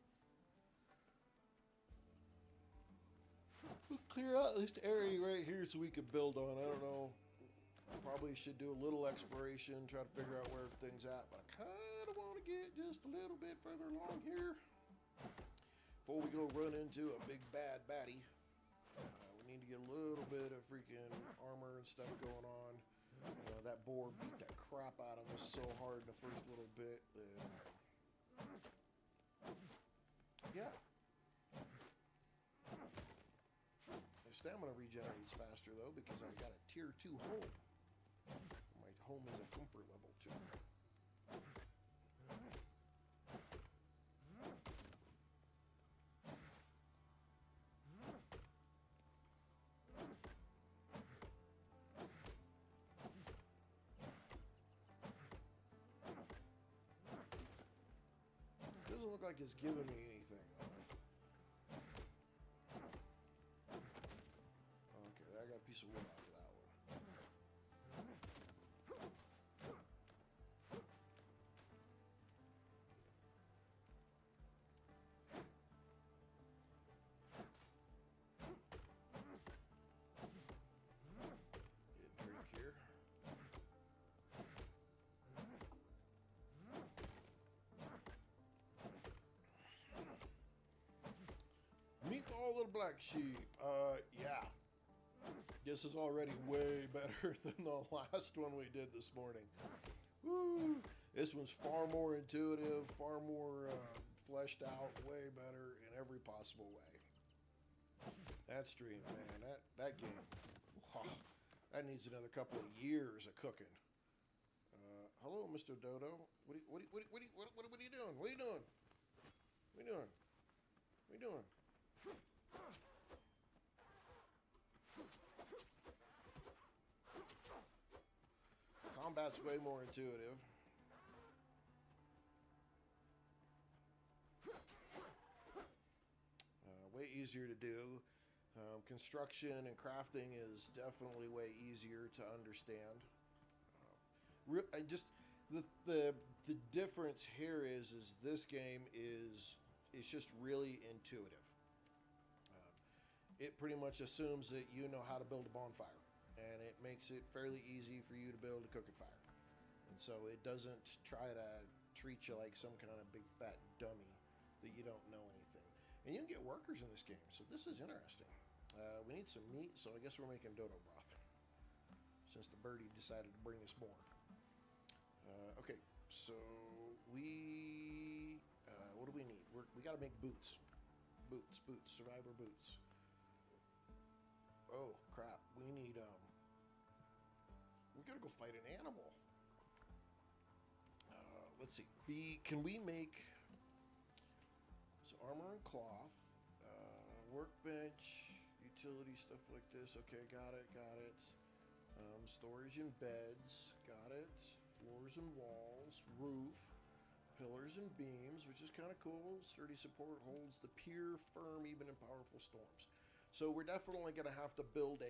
We'll clear out this area right here so we can build on. I don't know. Probably should do a little exploration, try to figure out where everything's at, but I kind of want to get just a little bit further along here before we go run into a big bad baddie. We need to get a little bit of freaking armor and stuff going on. That boar beat the crap out of us so hard in the first little bit. Yeah. My stamina regenerates faster though because I got a tier 2 home. My home is a comfort level 2. Doesn't look like it's giving me anything. Okay, I got a piece of wood off of that one. sheep, all the black sheep. Yeah. This is already way better than the last one we did this morning. Woo! This one's far more intuitive, far more fleshed out, way better in every possible way. That stream, man, that game, wow, that needs another couple of years of cooking. Hello, Mr. Dodo. What are you doing? What are you doing? What are you doing? What are you doing? What are you doing? Combat's way more intuitive. Way easier to do. Construction and crafting is definitely way easier to understand. The difference here is this game is just really intuitive. It pretty much assumes that you know how to build a bonfire, and it makes it fairly easy for you to build a cooking fire. And so it doesn't try to treat you like some kind of big fat dummy that you don't know anything. And you can get workers in this game, so this is interesting. We need some meat, so I guess we're making dodo broth, since the birdie decided to bring us more. Okay, so what do we need? We gotta make boots. Boots, survivor boots. Oh, crap, we need, we gotta go fight an animal. Let's see, can we make, so armor and cloth, workbench, utility, stuff like this. Okay, got it. Storage and beds, got it. Floors and walls, roof, pillars and beams, which is kind of cool. Sturdy support holds the pier firm even in powerful storms. So we're definitely going to have to build a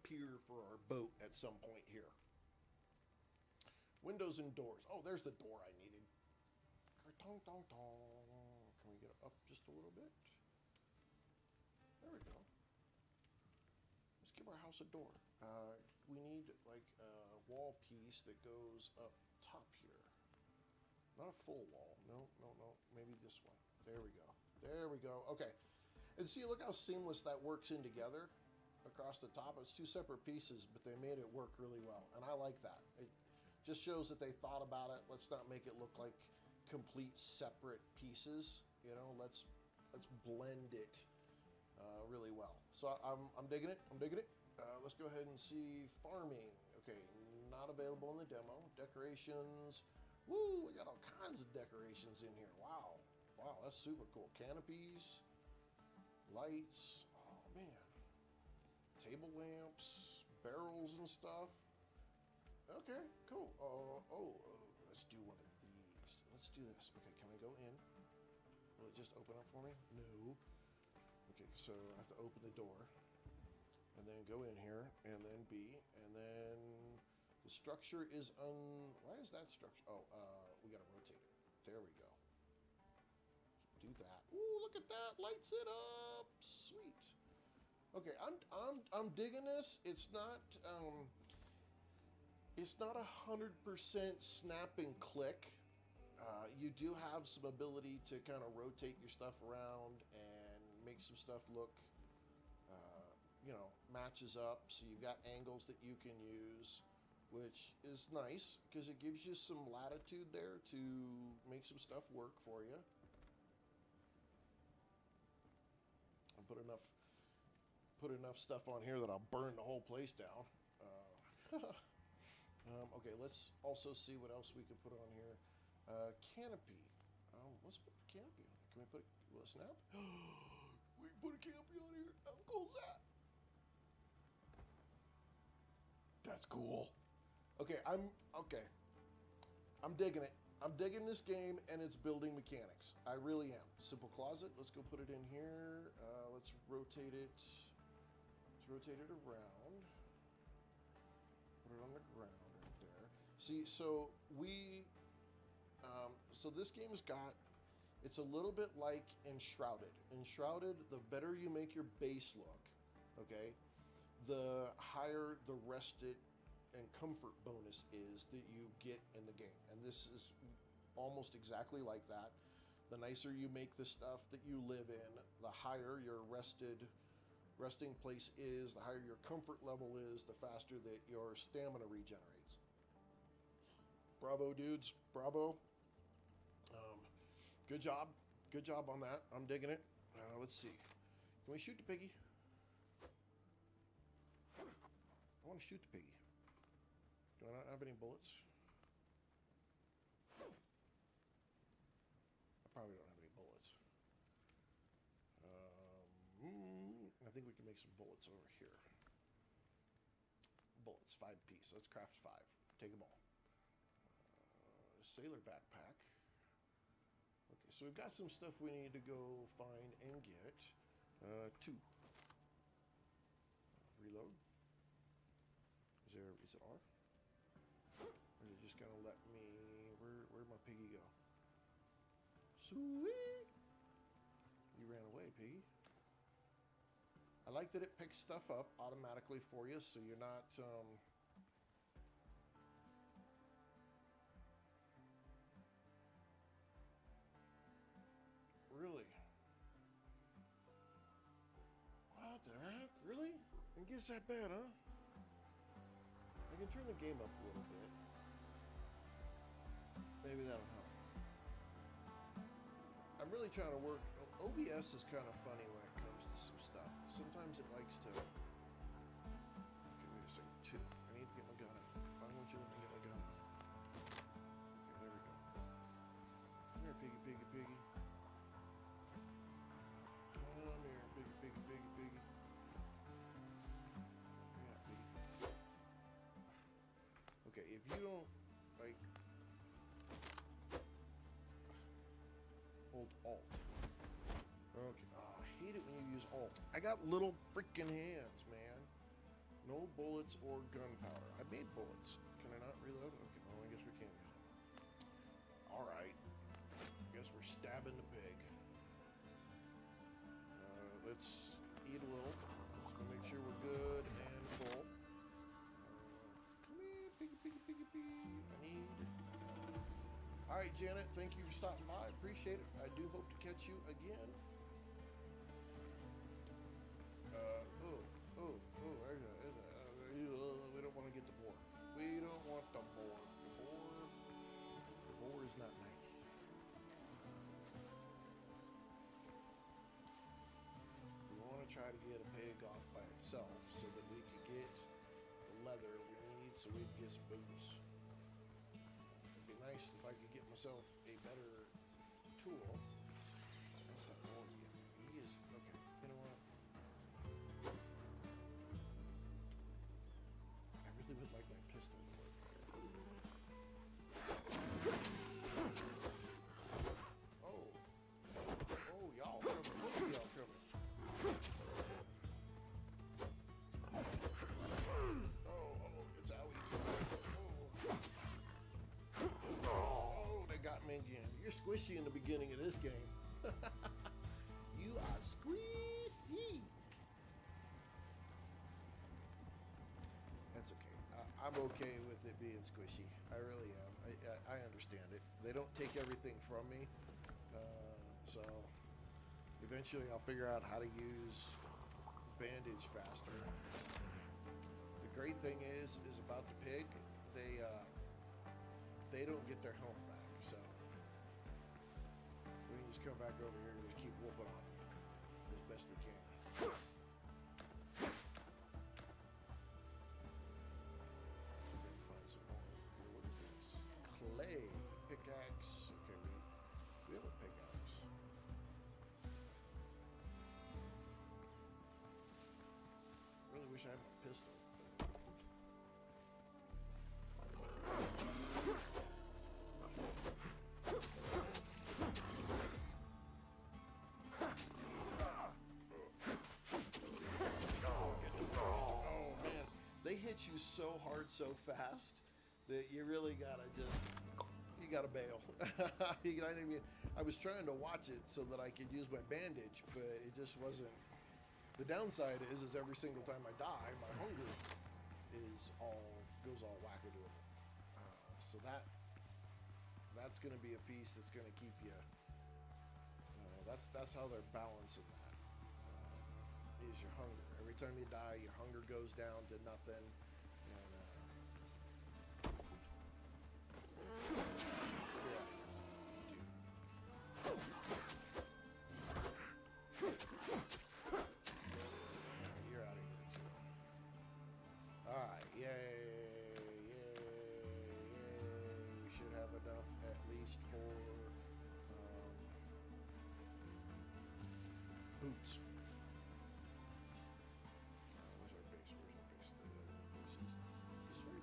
pier for our boat at some point here. Windows and doors. Oh, there's the door I needed. Can we get up just a little bit? There we go. Let's give our house a door. We need like a wall piece that goes up top here. Not a full wall. No. Maybe this one. There we go. Okay. And see, look how seamless that works in together across the top. It's two separate pieces, but they made it work really well. And I like that. It just shows that they thought about it. Let's not make it look like complete separate pieces. You know, let's blend it really well. So I'm digging it. Let's go ahead and see farming. Okay, not available in the demo. Decorations. Woo, we got all kinds of decorations in here. Wow, that's super cool. Canopies, lights. Oh man, table lamps, barrels and stuff. Okay, cool. Let's do one of these. Let's do this. Okay, can I go in? Will it just open up for me? No. Okay, so I have to open the door. And then go in here, and then B, and then the structure is why is that structure? Oh, we gotta rotate it. There we go. Do that. Ooh, look at that! Lights it up. Sweet. Okay, I'm digging this. It's not 100% snap and click. You do have some ability to kind of rotate your stuff around and make some stuff look matches up, so you've got angles that you can use, which is nice because it gives you some latitude there to make some stuff work for you. I put enough stuff on here that I'll burn the whole place down. Okay, let's also see what else we can put on here. Canopy. Let's put a canopy on it. Can we put a snap? We can put a canopy on here. How cool is that? That's cool. Okay, I'm digging it. I'm digging this game and its building mechanics. I really am. Simple closet. Let's go put it in here. Let's rotate it. Let's rotate it around. Put it on the ground right there. See, so so this game's got. It's a little bit like Enshrouded. Enshrouded, the better you make your base look, okay, the higher the rested and comfort bonus is that you get in the game. And this is almost exactly like that. The nicer you make the stuff that you live in, the higher your resting place is, the higher your comfort level is, the faster that your stamina regenerates. Bravo, dudes. Bravo. Good job. Good job on that. I'm digging it. Let's see. Can we shoot the piggy? I want to shoot the piggy. Do I not have any bullets? I probably don't have any bullets. I think we can make some bullets over here. Bullets, 5 piece. Let's craft 5. Take them all. Sailor backpack. Okay, so we've got some stuff we need to go find and get. 2. Reload. Is it R? Or is it just gonna let me? Where'd my piggy go? Sweet. You ran away, piggy. I like that it picks stuff up automatically for you, so you're not really. What the heck? Really? It gets that bad, huh? I can turn the game up a little bit. Maybe that'll help. I'm really trying to work. OBS is kind of funny when it comes to some stuff. Sometimes it likes to. Okay, wait a second. 2. I need to get my gun out. I don't want you to let me get my gun out. Okay, there we go. Come here, piggy, piggy, piggy. Come here, piggy, piggy, piggy, piggy. Yeah, piggy. Okay, if you don't like hold Alt. Okay. Oh, I hate it when you use Alt. I got little freaking hands, man. No bullets or gunpowder. I made bullets. Can I not reload? Okay, well, I guess we can't use them. Alright. I guess we're stabbing the pig. Let's eat a little. Just gonna make sure we're good and full. Come here, piggy, piggy, piggy, piggy. I need. Alright, Janet, thank you for stopping by. I appreciate it. I do hope to catch you again. We don't want to get the boar. We don't want the boar. The boar is not nice. We want to try to get a pig off by itself so that we can get the leather we need so we can get some boots. It'd be nice if I could get myself a better tool. That's not boar yet. He is okay. You know what? I really would like my pistol to work. Oh, y'all coming. Look at y'all coming. Oh, it's owie. Oh, they got me again. You're squishy in the beginning of this game. You are squishy. That's okay. I'm okay with it being squishy. I really am. I understand it. They don't take everything from me. So eventually I'll figure out how to use bandage faster. The great thing is about the pig, they don't get their health back. So we can just come back over here and just keep whooping on them as best we can. Clay pickaxe. Okay, we have a pickaxe. Really wish I had my pistol. Oh man, they hit you so hard so fast that you really gotta gotta bail. You know what I mean? I was trying to watch it so that I could use my bandage, but it just wasn't. The downside is every single time I die, my hunger goes all wackadoodle. So that's gonna be a piece that's gonna keep you That's how they're balancing that. Is your hunger. Every time you die, your hunger goes down to nothing. And, yeah. You're out of here, too. Alright, yay, yay, yay. We should have enough at least for boots. Where's our base? Where's our base? This is this way?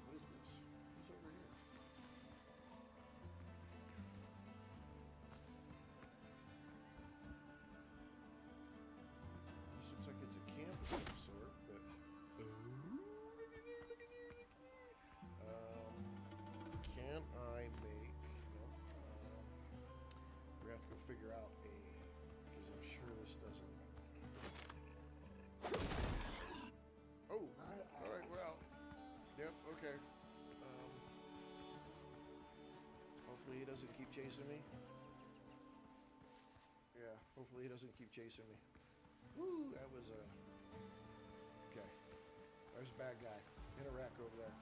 What is this? Who's over here? This looks like it's a camp of some sort, but look at there, look at there, look at there. Can I make? No. We have to go figure out a. Because I'm sure this doesn't. Oh, all right, we're out. Yep, okay. Hopefully he doesn't keep chasing me. Yeah, hopefully he doesn't keep chasing me. Woo, that was a. Okay, there's a bad guy in a rack over there.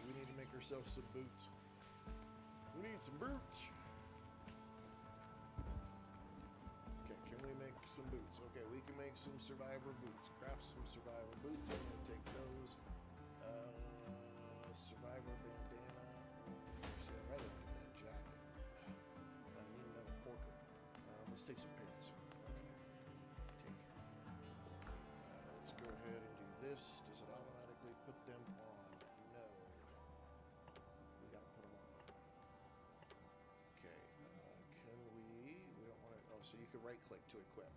We need to make ourselves some boots. We need some boots. Okay, can we make some boots? Okay, we can make some survivor boots. Craft some survivor boots. I'm gonna take those. Survivor bandana. See, I'd rather do that jacket. I need another porker. Let's take some pants. Okay. Take. Let's go ahead and do this. Does it automatically put them on? No. We gotta put them on. Okay. Can we? We don't want to. Oh, so you can right click to equip.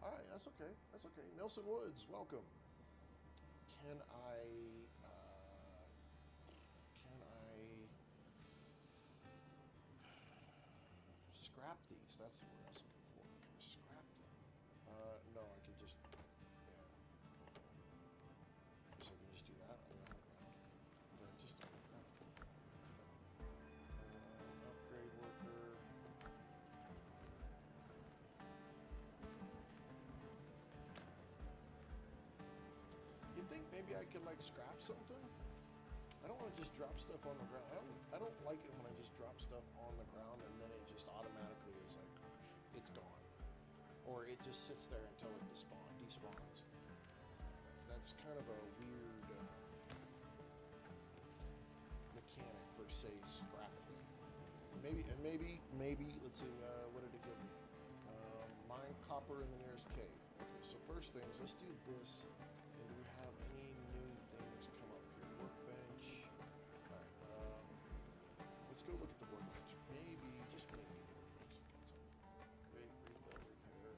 All right, that's okay. That's okay. Nelson Woods, welcome. Can I? Scrap these? That's the word I was looking for. Can I scrap them? No, I can just. Yeah. I guess I can just do that on the ground. Just on the ground. Upgrade worker. You think maybe I could like scrap something? I don't want to just drop stuff on the ground. I don't like it when I just drop stuff on the ground and then it just automatically is like, it's gone. Or it just sits there until it despawns. That's kind of a weird mechanic for, say, scrapping. Maybe, let's see, what did it give me? Mine copper in the nearest cave. Okay, so first things, let's do this. And do we have any new things come up here? Workbench. Alright, let's go look at the workbench. Maybe, just maybe. Great, refill, repair.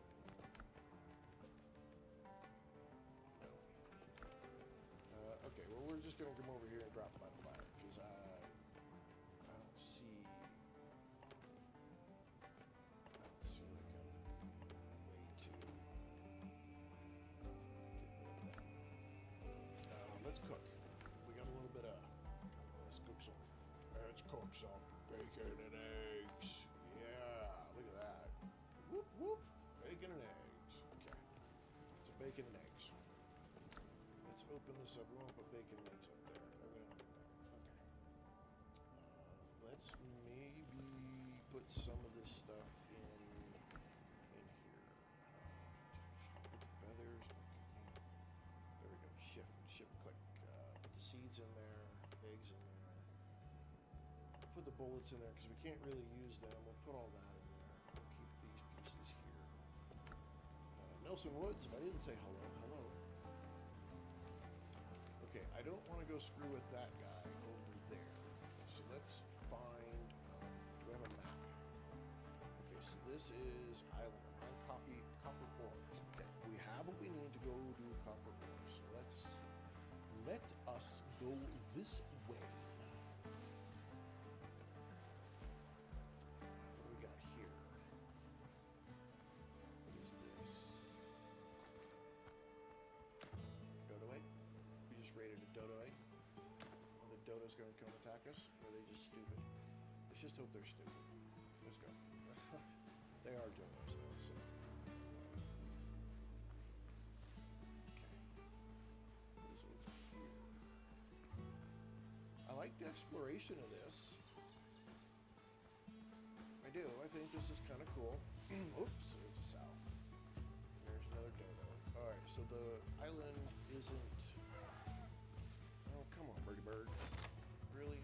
No. Okay, well, we're just gonna come over here and drop by the fire, because I don't see like a way to get rid of that. Let's cook. We got a little bit of. Let's cook some. Let's cook some bacon and eggs. Yeah, look at that. Whoop whoop. Bacon and eggs. Okay. It's a bacon and eggs. Let's open this up. We want to put bacon and eggs up there. No, we don't need that. Okay. Let's maybe put some of this stuff in here. Put the feathers. Okay. There we go. Shift click. Put the seeds in there. Eggs in there. Put the bullets in there because we can't really use them. We'll put all that in there. We'll keep these pieces here. Nelson Woods, if I didn't say hello, hello. Okay, I don't want to go screw with that guy over there. So let's find, do we have a map? Okay, so this is island. I'm copper ores. Okay, we have what we need to go do copper ores. So let us go this way. What do we got here? What is this? Dodo egg? We just raided a dodo egg. Are the dodos going to come attack us? Or are they just stupid? Let's just hope they're stupid. let's go. They are doing this though, so. Okay. What is over here? I like the exploration of this. I do. I think this is kind of cool. Oops, it's a sow. There's another dodo. Alright, so the island isn't... Oh, come on, birdie bird. Really?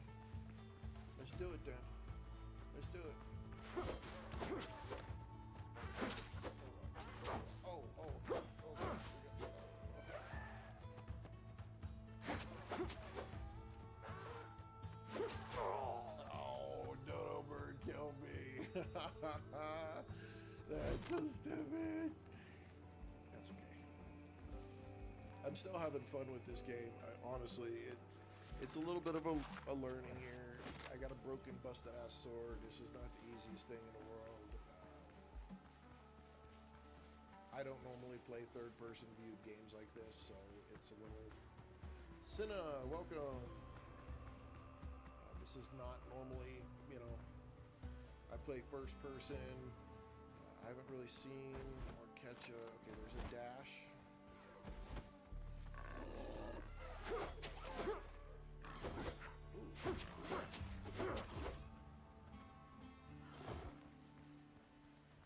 Let's do it, then. Let's do it. Oh, oh, oh. Oh, dodo bird killed me. That's so stupid. That's okay. I'm still having fun with this game. Honestly, it's a little bit of a learning here. I got a broken, busted-ass sword. This is not the easiest thing in the world. I don't normally play third-person viewed games like this, so it's a little... Cinna, welcome! This is not normally, you know... I play first-person. I haven't really seen or catch a... Okay, there's a dash. Ooh.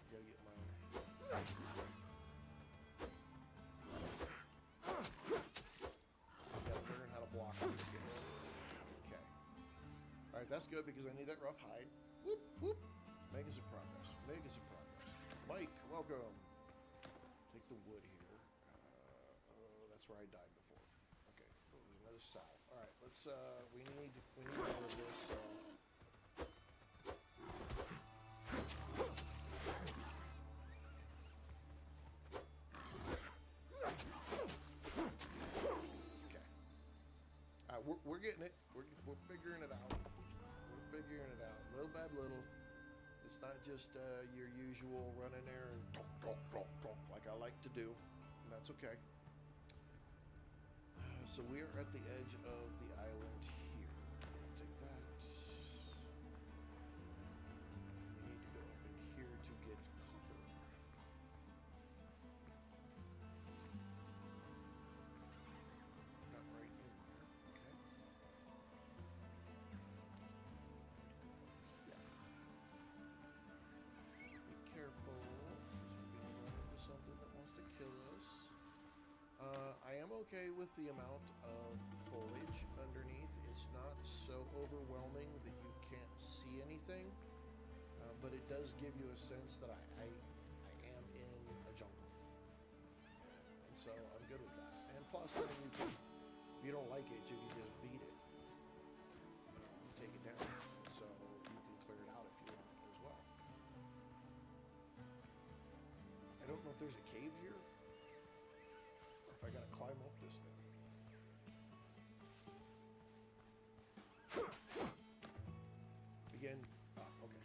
Gotta get my... Gotta learn how to block this game. Okay. Alright, that's good because I need that rough hide. Whoop, whoop. Making some progress. Making some progress. Mike, welcome. Take the wood here. That's where I died before. Okay, oh, there's another sow. All right, let's. We need all of this. Okay. We're getting it. We're figuring it out. We're figuring it out. Little by little. It's not just your usual run in there and talk like I like to do, and that's okay. So we are at the edge of the island here. I'll take that. We need to go up in here to get copper. Not right in there. Okay. Careful. We're going to run into something that wants to kill us. I am okay with the amount of foliage underneath. It's not so overwhelming that you can't see anything, but it does give you a sense that I am in a jungle. And so I'm good with that. And plus, then if you don't like it, you can just beat it. Take it down. So you can clear it out if you want as well. I don't know if there's a cave here, or if I gotta climb up this thing. Again, okay.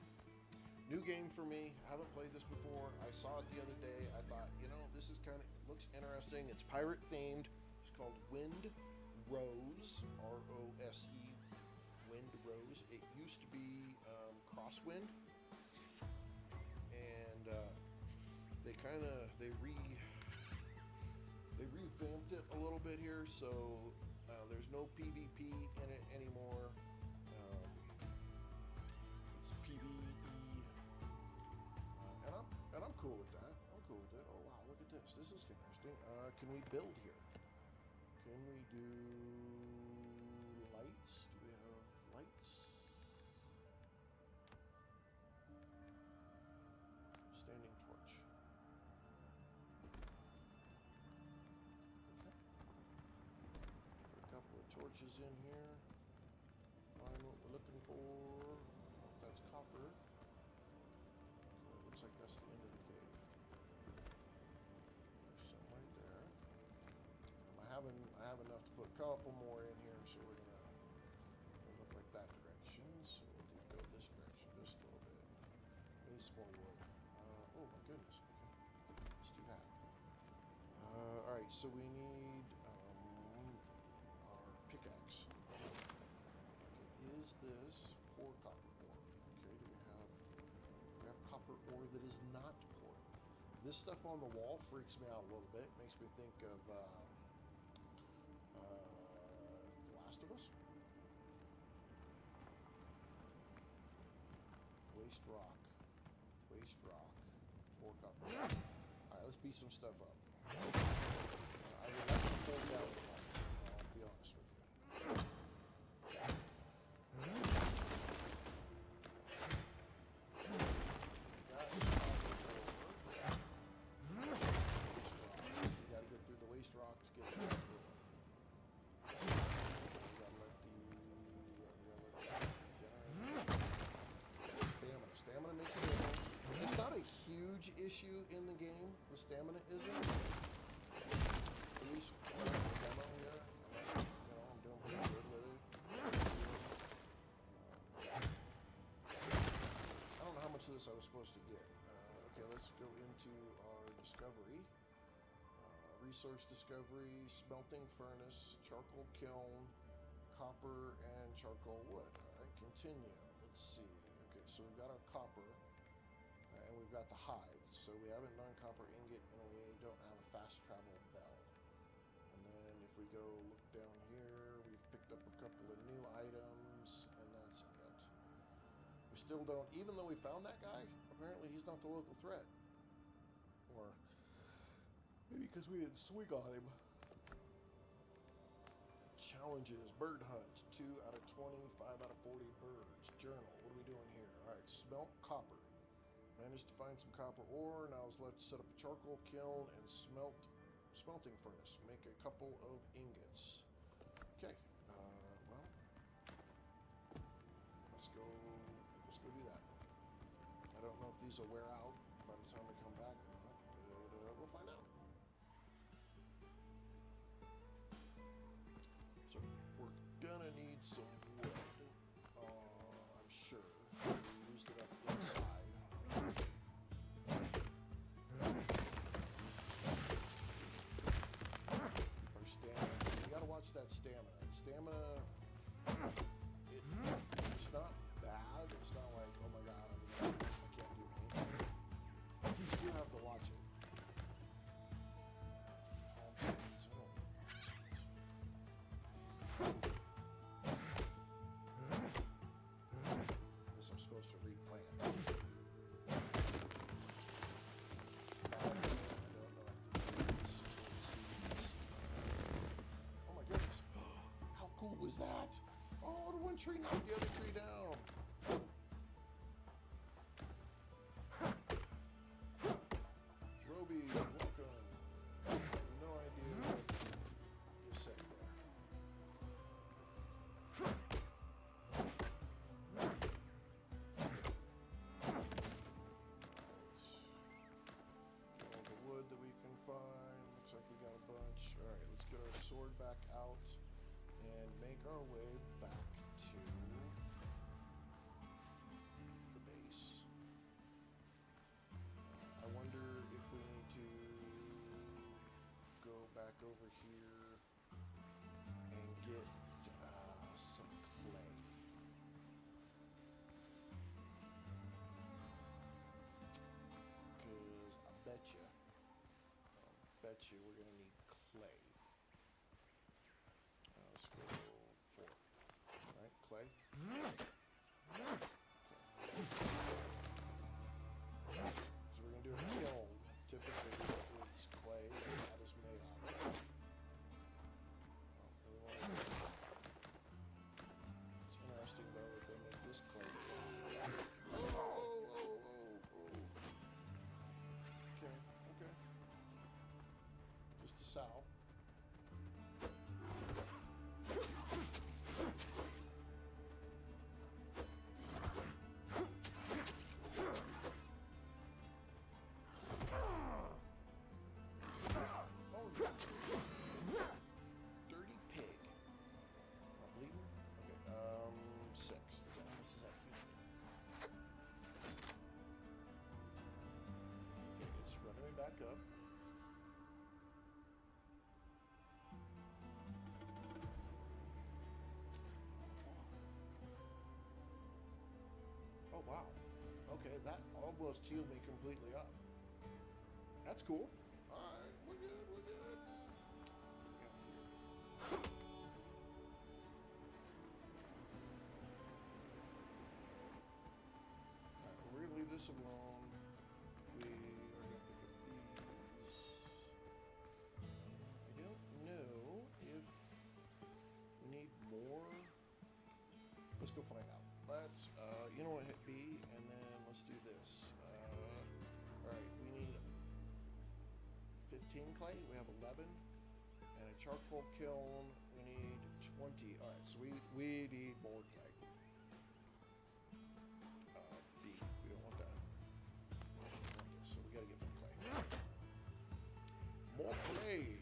New game for me. Haven't played this before. I saw it the other day. I thought, you know, this is kind of, it looks interesting. It's pirate themed. It's called Windrose, R-O-S-E, Windrose. It used to be Crosswind, and they revamped it a little bit here, so there's no PvP in it anymore. It's PvE, and I'm cool with that. I'm cool with it. Oh wow, look at this. This is interesting. Can we build here? Can we do lights? Do we have lights? Standing torch. Okay. Put a couple of torches in here. Find what we're looking for. I don't know if that's copper. So it looks like that's the end of the cave. There's some right there. I have enough to put a couple more in here, so we're gonna look like that direction. So we'll go this direction just a little bit. We need some more wood. Oh my goodness. Okay. Let's do that. All right. So we need our pickaxe. Okay, is this poor copper ore? Okay. Do we have? copper ore that is not pouring. This stuff on the wall freaks me out a little bit. Makes me think of The Last of Us. Waste rock. Waste rock. More copper. Alright, let's beat some stuff up. I would like to pull down the copper, I'll be honest with you. Issue in the game, the stamina isn't. At least the demo here, I'm doing pretty good with it. I don't know how much of this I was supposed to get. Okay, let's go into our discovery. Resource discovery, smelting furnace, charcoal kiln, copper, and charcoal wood. Alright, continue. Let's see. Okay, so we've got our copper. And we've got the hide, so we haven't done copper ingot, and we don't have a fast travel bell. And then if we go look down here, we've picked up a couple of new items, and that's it. We still don't, even though we found that guy, apparently he's not the local threat. Or maybe because we didn't swing on him. Challenges, bird hunt, 2 out of 20, 5 out of 40 birds. Journal, what are we doing here? Alright, smelt copper. Managed to find some copper ore. Now I was left to set up a charcoal kiln and smelting furnace. Make a couple of ingots. Okay. Well, let's go do that. I don't know if these will wear out by the time we come back or not, but we'll find out. So we're gonna need some wood. I'm sure. We used it up inside. Watch that stamina. Stamina, it's not bad. It's not like, oh my god, I can't do anything. You still have to watch it. Unless I'm supposed to replant. Was that? Oh, the one tree knocked the other tree down. Roby, welcome. No idea what you said there. All the wood that we can find. Looks like we got a bunch. Alright, let's get our sword back out. And make our way back to the base. I wonder if we need to go back over here and get some clay. Because I bet you we're going to need clay. Let's go 4. Alright, clay. Okay. So we're going to do a kiln. Typically, it's clay and that is made out of. It's interesting, though, that they make this clay. Okay, okay. Just a sow. Back up. Oh wow. Okay, that almost healed me completely up. That's cool. Alright, we're good, we're good. Alright, we're gonna leave this alone. We are gonna pick up these. I don't know if we need more. Let's go find out. Let's, you know what, hit B, and then let's do this. Alright, we need 15 clay, we have 11, and a charcoal kiln, we need 20. Alright, so we need more clay. B, we don't want that. We don't want this, so we gotta get more clay. More clay!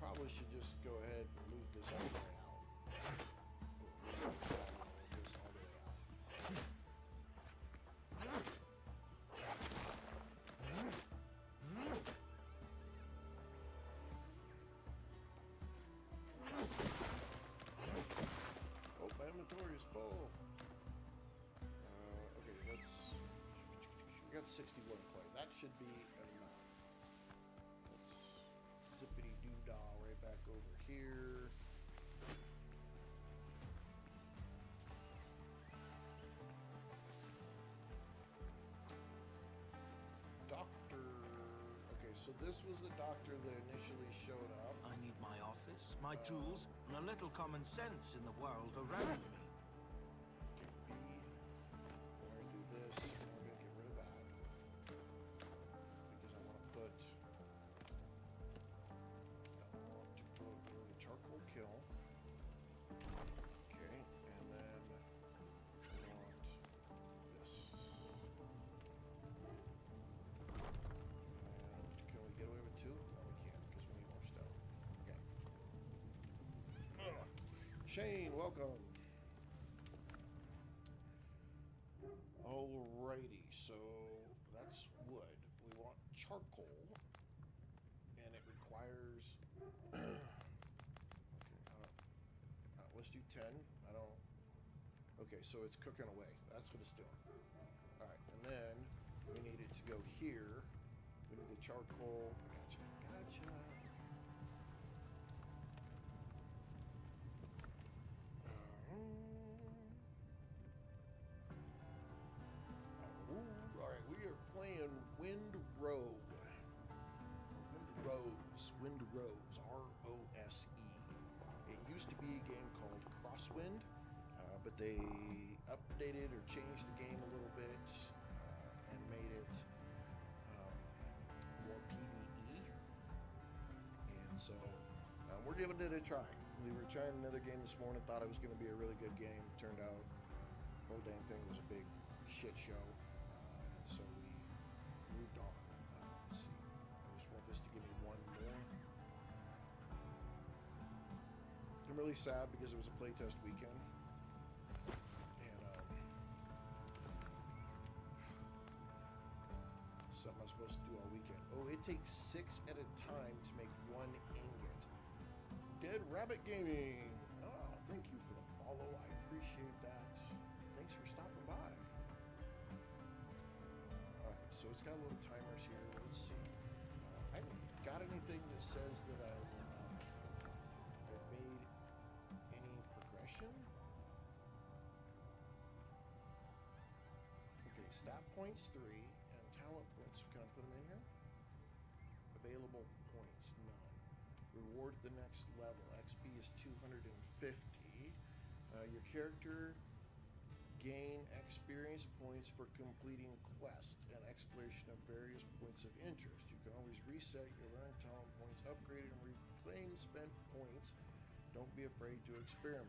Probably should just go ahead and move this all the way out. This all the way out. Oh, my inventory is full. Okay, let's. We got 61 clay. That should be enough. Zippity doo dah right back over here. Doctor. Okay, so this was the doctor that initially showed up. I need my office, my tools, and a little common sense in the world around me. Okay, B. We're gonna do this. And we're gonna get rid of that because I want to put. Charcoal kill. Okay, and then we want this. And can we get away with 2? No, we can't because we need more stone. Okay. Shane, welcome. Alrighty, so that's wood. We want charcoal, and it requires. Let's do 10. I don't. Okay, so it's cooking away. That's what it's doing. All right, and then we need it to go here. We need the charcoal. Gotcha. Gotcha. All right, we are playing Windrose. Windrose. R-O-S-E. It used to be a game called Crosswind, but they updated or changed the game a little bit and made it more PvE. And so we're giving it a try. We were trying another game this morning, thought it was going to be a really good game. Turned out the whole dang thing was a big shit show. And so we moved on. Let's see. I just want this to give me one more. I'm really sad because it was a playtest weekend, and something I'm supposed to do all weekend. Oh, it takes 6 at a time to make 1 ingot. Dead Rabbit Gaming. Oh, thank you for the follow. I appreciate that. Thanks for stopping by. All right, so it's got little timers here. Let's see. I haven't got anything that says that I've made any progression. Okay, stat points 3 and talent points. Can I put them in here? Available points, none. Reward the next level. XP is 250. Your character gain experience points for completing quests and exploration of various points of interest. You can always reset your learned talent points, upgrade and reclaim spent points. Don't be afraid to experiment.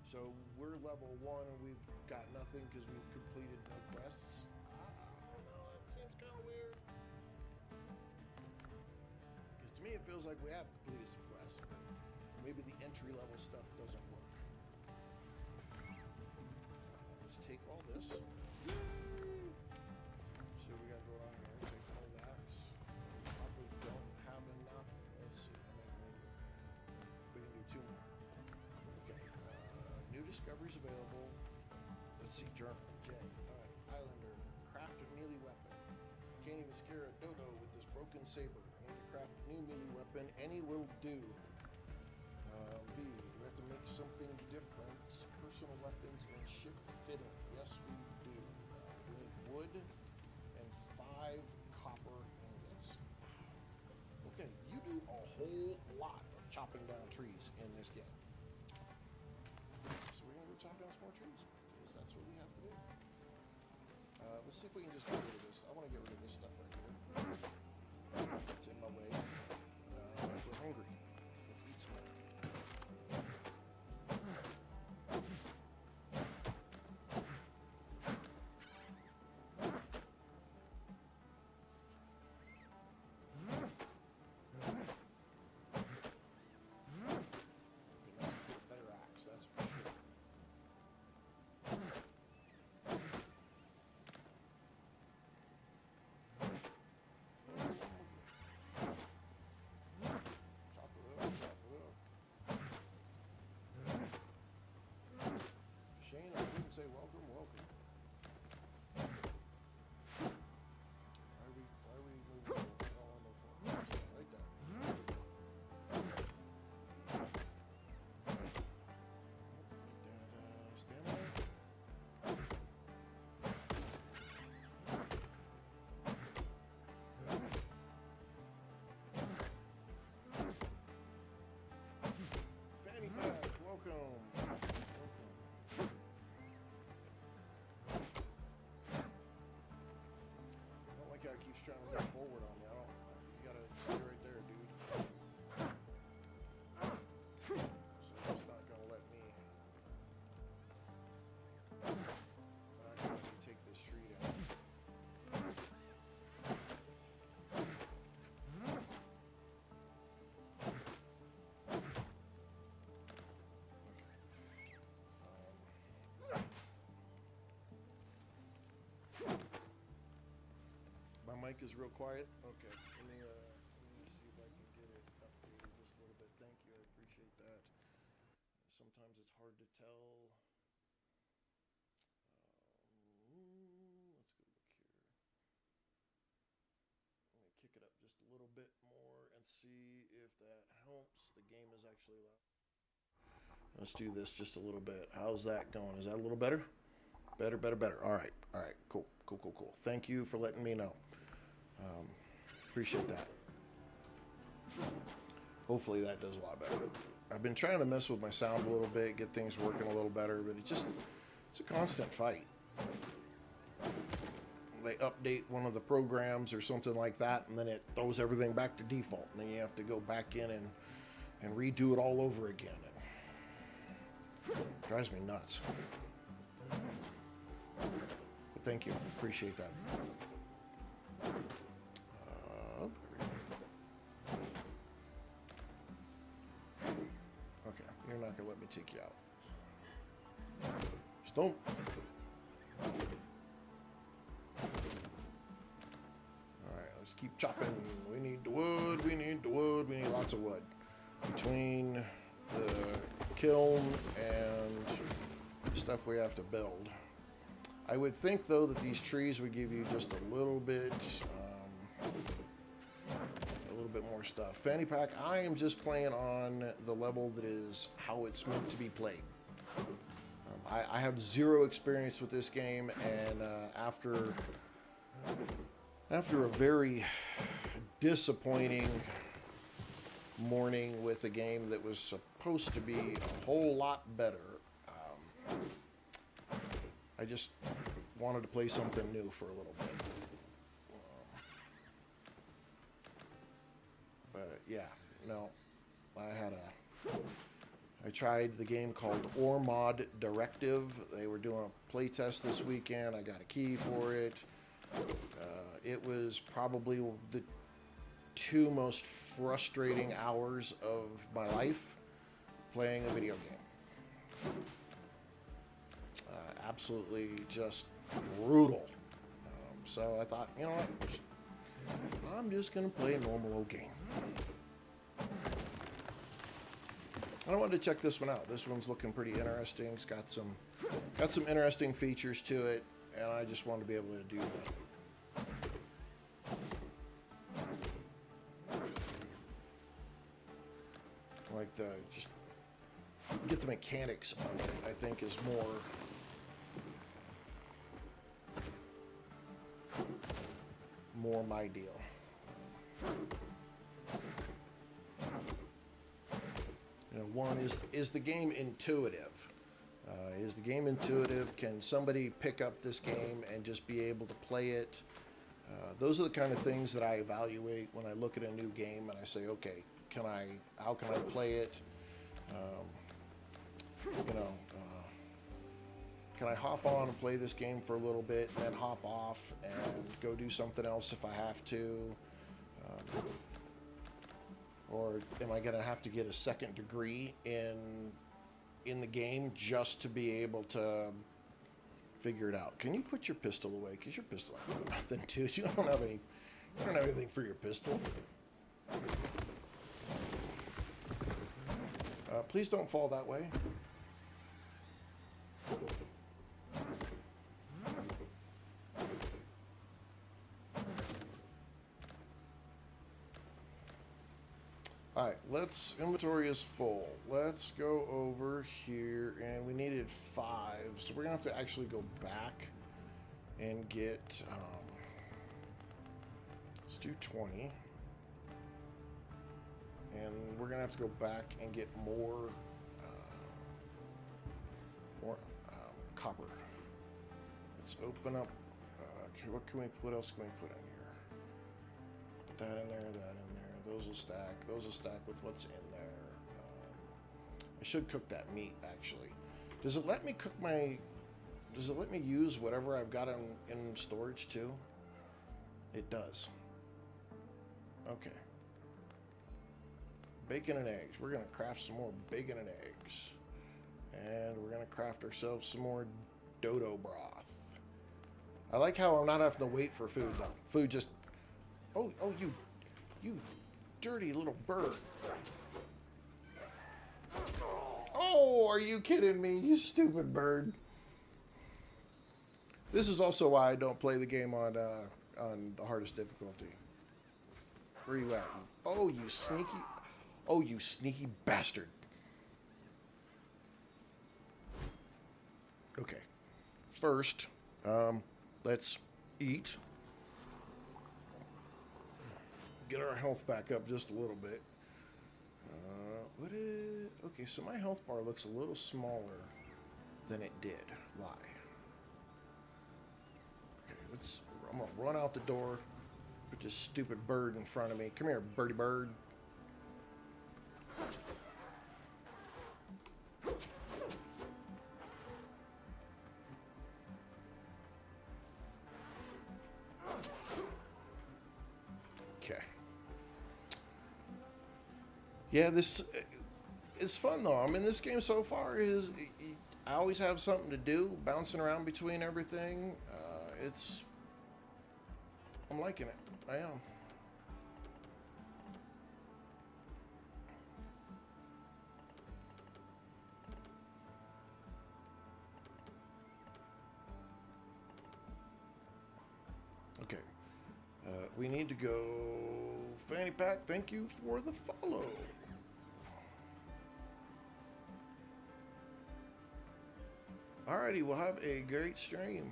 So we're level 1 and we've got nothing because we've completed no quests. Ah. me, it feels like we have completed some quests. Maybe the entry-level stuff doesn't work. Let's take all this. See what we got going on here. Take all that. We probably don't have enough. Let's see. We can do 2 more. Okay. New discoveries available. Let's see. Journal. J. Alright. Islander. Craft a melee weapon. Can't even scare a dodo with this broken saber. I need to craft a new melee weapon. Any will do. B. We have to make something different. Personal weapons and ship fitting. Yes, we do. We need wood and 5 copper ingots. Okay, you do a whole lot of chopping down trees in this game. So we're going to go chop down some more trees because that's what we have to do. Let's see if we can just get rid of this. I want to get rid of this stuff right here. It's in my way. We're hungry. Let's eat some more. Better axe, that's for sure. Chop it up, chop it up. Shane, I didn't say welcome, welcome. Why are we moving all on the floor? Right there. Stamina. Fanny pack, welcome. I don't like how it keeps trying to move forward on me. You gotta stay right there, dude. So it's not gonna let me. Not gonna let me take this tree down. My mic is real quiet. Okay, let me see if I can get it up here just a little bit. Thank you, I appreciate that. Sometimes it's hard to tell. Let's go look here. Let me kick it up just a little bit more and see if that helps. The game is actually loud. Let's do this just a little bit. How's that going? Is that a little better? Better, better, better. All right, cool. Thank you for letting me know. Appreciate that. Hopefully that does a lot better. I've been trying to mess with my sound a little bit, get things working a little better, but it's a constant fight. They update one of the programs or something like that, and then it throws everything back to default, and then you have to go back in and redo it all over again. It drives me nuts. But thank you. Appreciate that. Okay, you're not gonna let me take you out. Stomp. Alright, let's keep chopping. We need the wood, we need lots of wood. Between the kiln and the stuff we have to build. I would think, though, that these trees would give you just a little bit more stuff. Fanny pack, I am just playing on the level that is how it's meant to be played. I have zero experience with this game, and after a very disappointing morning with a game that was supposed to be a whole lot better, I just wanted to play something new for a little bit. But yeah, no, I tried the game called Ormod Directive. They were doing a play test this weekend. I got a key for it. It was probably 2 most frustrating hours of my life playing a video game. Absolutely just brutal. So I thought, you know what? I'm just going to play a normal old game. I wanted to check this one out. This one's looking pretty interesting. It's got some interesting features to it, and I just wanted to be able to do that. Like just get the mechanics on it, I think is more my deal. You know, one is the game intuitive? Is the game intuitive? Can somebody pick up this game and just be able to play it? Those are the kind of things that I evaluate when I look at a new game and I say, okay, how can I play it? Can I hop on and play this game for a little bit and then hop off and go do something else if I have to? Or am I going to have to get a second degree in the game just to be able to figure it out? Can you put your pistol away? Because your pistol ain't nothing, dude. You don't have anything for your pistol. Please don't fall that way. Alright, inventory is full. Let's go over here, and we needed 5, so we're going to have to actually go back and get, let's do 20. And we're going to have to go back and get more copper. Let's open up, what else can we put in here? Put that in there, that in there. Those will stack with what's in there. I should cook that meat, actually. Does it let me use whatever I've got in storage too? It does. Okay. Bacon and eggs. We're going to craft some more bacon and eggs. And we're going to craft ourselves some more dodo broth. I like how I'm not having to wait for food, though. Food just... Oh, you dirty little bird. Oh, are you kidding me, you stupid bird? This is also why I don't play the game on the hardest difficulty. Where are you at? Oh, you sneaky bastard. Okay. First, let's eat. Get our health back up just a little bit. Okay, so my health bar looks a little smaller than it did. Why? Okay, I'm gonna run out the door. Put this stupid bird in front of me. Come here, birdie bird. Okay. Yeah, this is fun though. I mean, this game so far I always have something to do, bouncing around between everything. I'm liking it. I am. Okay. We need to go. Fanny Pack, thank you for the follow. Alrighty, we'll have a great stream.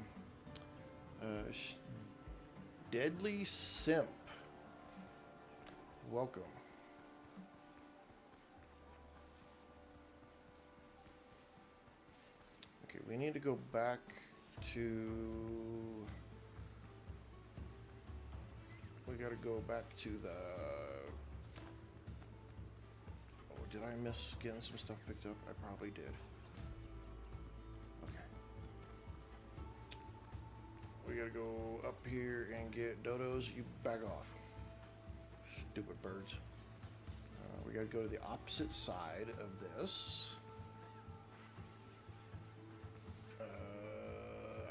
Deadly Simp. Welcome. Okay, we need to go back to... We gotta go back to the... Oh, did I miss getting some stuff picked up? I probably did. We gotta go up here and get dodos. You back off. Stupid birds. We gotta go to the opposite side of this.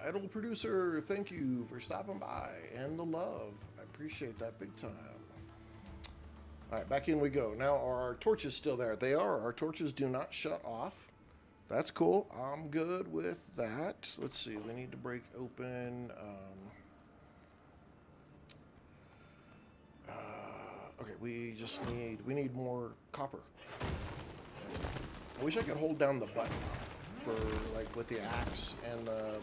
Idol producer, thank you for stopping by and the love. I appreciate that big time. All right, back in we go. Now, are our torches still there? They are. Our torches do not shut off. That's cool. I'm good with that. Let's see. We need to break open. Okay, we need more copper. I wish I could hold down the button for like with the axe and the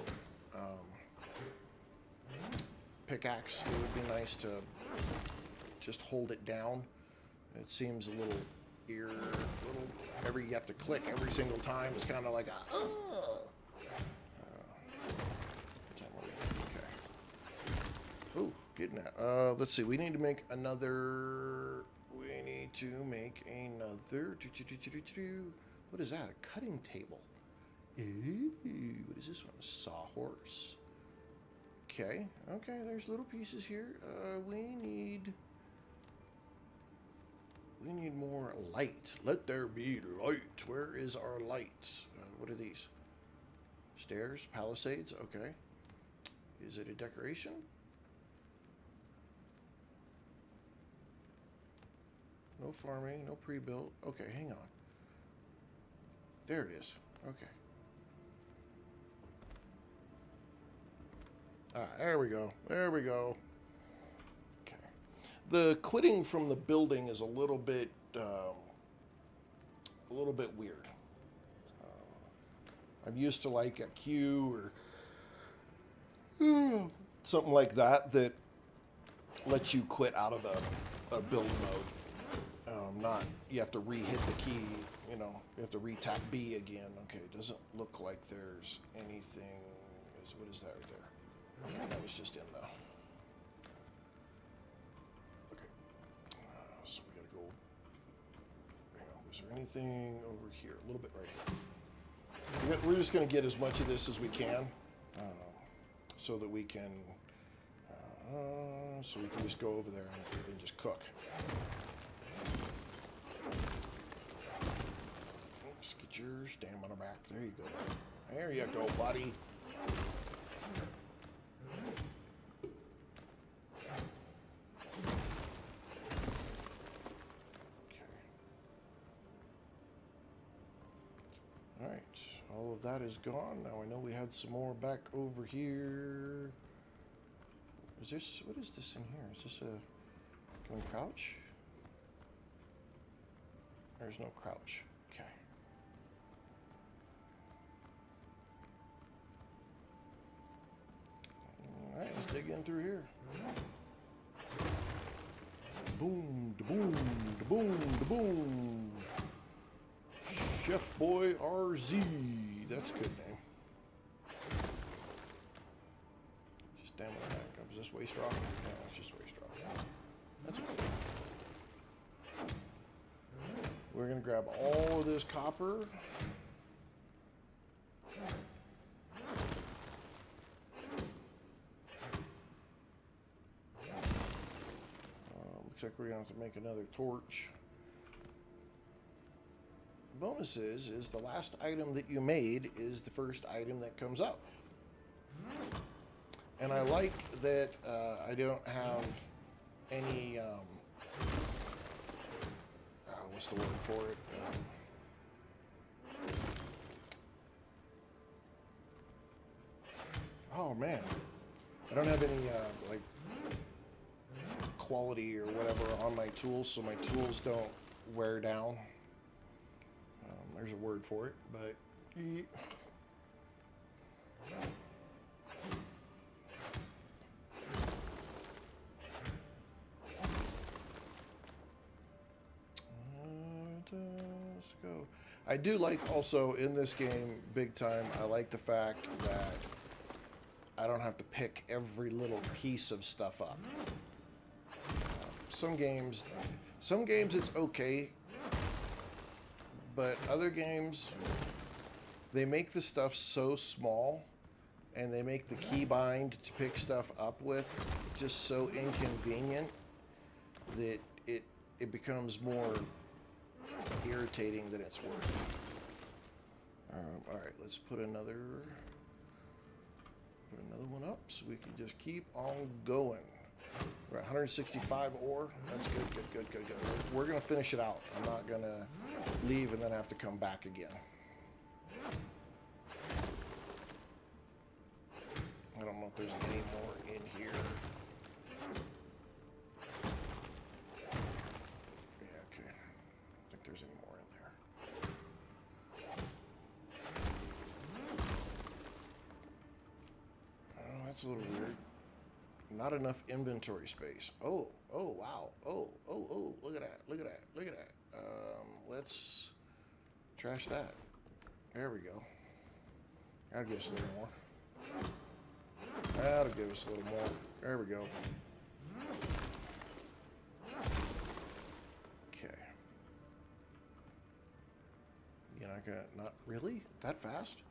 pickaxe. It would be nice to just hold it down. It seems a little you have to click every single time. It's kind of like a okay. Ooh, getting that. Let's see. We need to make another. What is that? A cutting table. Ooh, what is this one? A sawhorse. Okay. Okay. There's little pieces here. We need more light. Let there be light. Where is our light? What are these? Stairs? Palisades? Okay. Is it a decoration? No farming, no pre-built. Okay, hang on. There it is. Okay. There we go. There we go. Okay. The quitting from the building is a little bit weird. I'm used to like a queue or something like that that lets you quit out of a build mode. Not you have to re-hit the key. You know, you have to re-tap B again. Okay, it doesn't look like there's anything. What is that right there? Okay, that was just in the. Okay, so we gotta go. Hang on, is there anything over here? A little bit right here. We're just gonna get as much of this as we can, so that we can. So we can just go over there and just cook. Let's get your stamina back. There you go. There you go, buddy. Okay. All right. All of that is gone. Now I know we had some more back over here. Is this, what is this in here? Is this a, can we crouch? There's no crouch. Okay. All right, let's dig in through here. Boom, da boom, da boom, da boom. Chef Boy RZ. That's a good name. Just damn it. Is this waste rock? No, it's just waste rock. That's okay. We're going to grab all of this copper. Looks like we're going to have to make another torch. Bonus is the last item that you made is the first item that comes up. And I like that I don't have any, what's the word for it? Oh man, I don't have any like quality or whatever on my tools, so my tools don't wear down. There's a word for it, but let's go. I do like also in this game, big time, I like the fact that I don't have to pick every little piece of stuff up. Some games it's okay, but other games, they make the stuff so small and they make the keybind to pick stuff up with just so inconvenient that it becomes more irritating than it's worth. All right, let's put another one up so we can just keep on going. We're at 165 ore. That's good. We're gonna finish it out. I'm not gonna leave and then have to come back again. I don't know if there's any more in here. Yeah, okay. I don't think there's any more in there. Oh, that's a little weird. Not enough inventory space. Oh, wow. Oh, look at that. Let's trash that. There we go. That'll give us a little more. That'll give us a little more. There we go. Okay. You're not gonna, not really? That fast?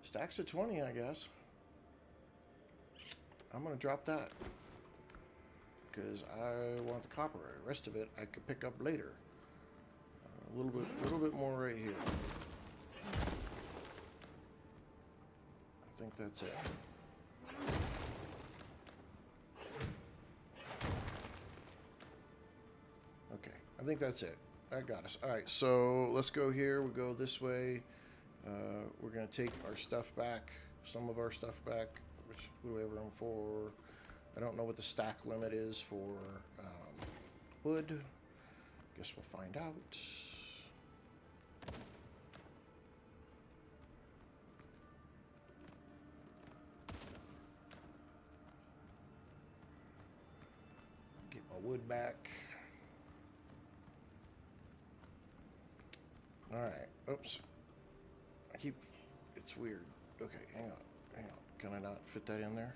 Stacks of 20, I guess. I'm gonna drop that. Because I want the copper. The rest of it I could pick up later. A little bit more right here. I think that's it. Okay, I think that's it. That got us. All right, so let's go here. We'll go this way. We're gonna take our stuff back, some of our stuff back. Which do we have room for? I don't know what the stack limit is for wood. Guess we'll find out. Get my wood back. All right. Oops. It's weird. Okay, hang on. Can I not fit that in there?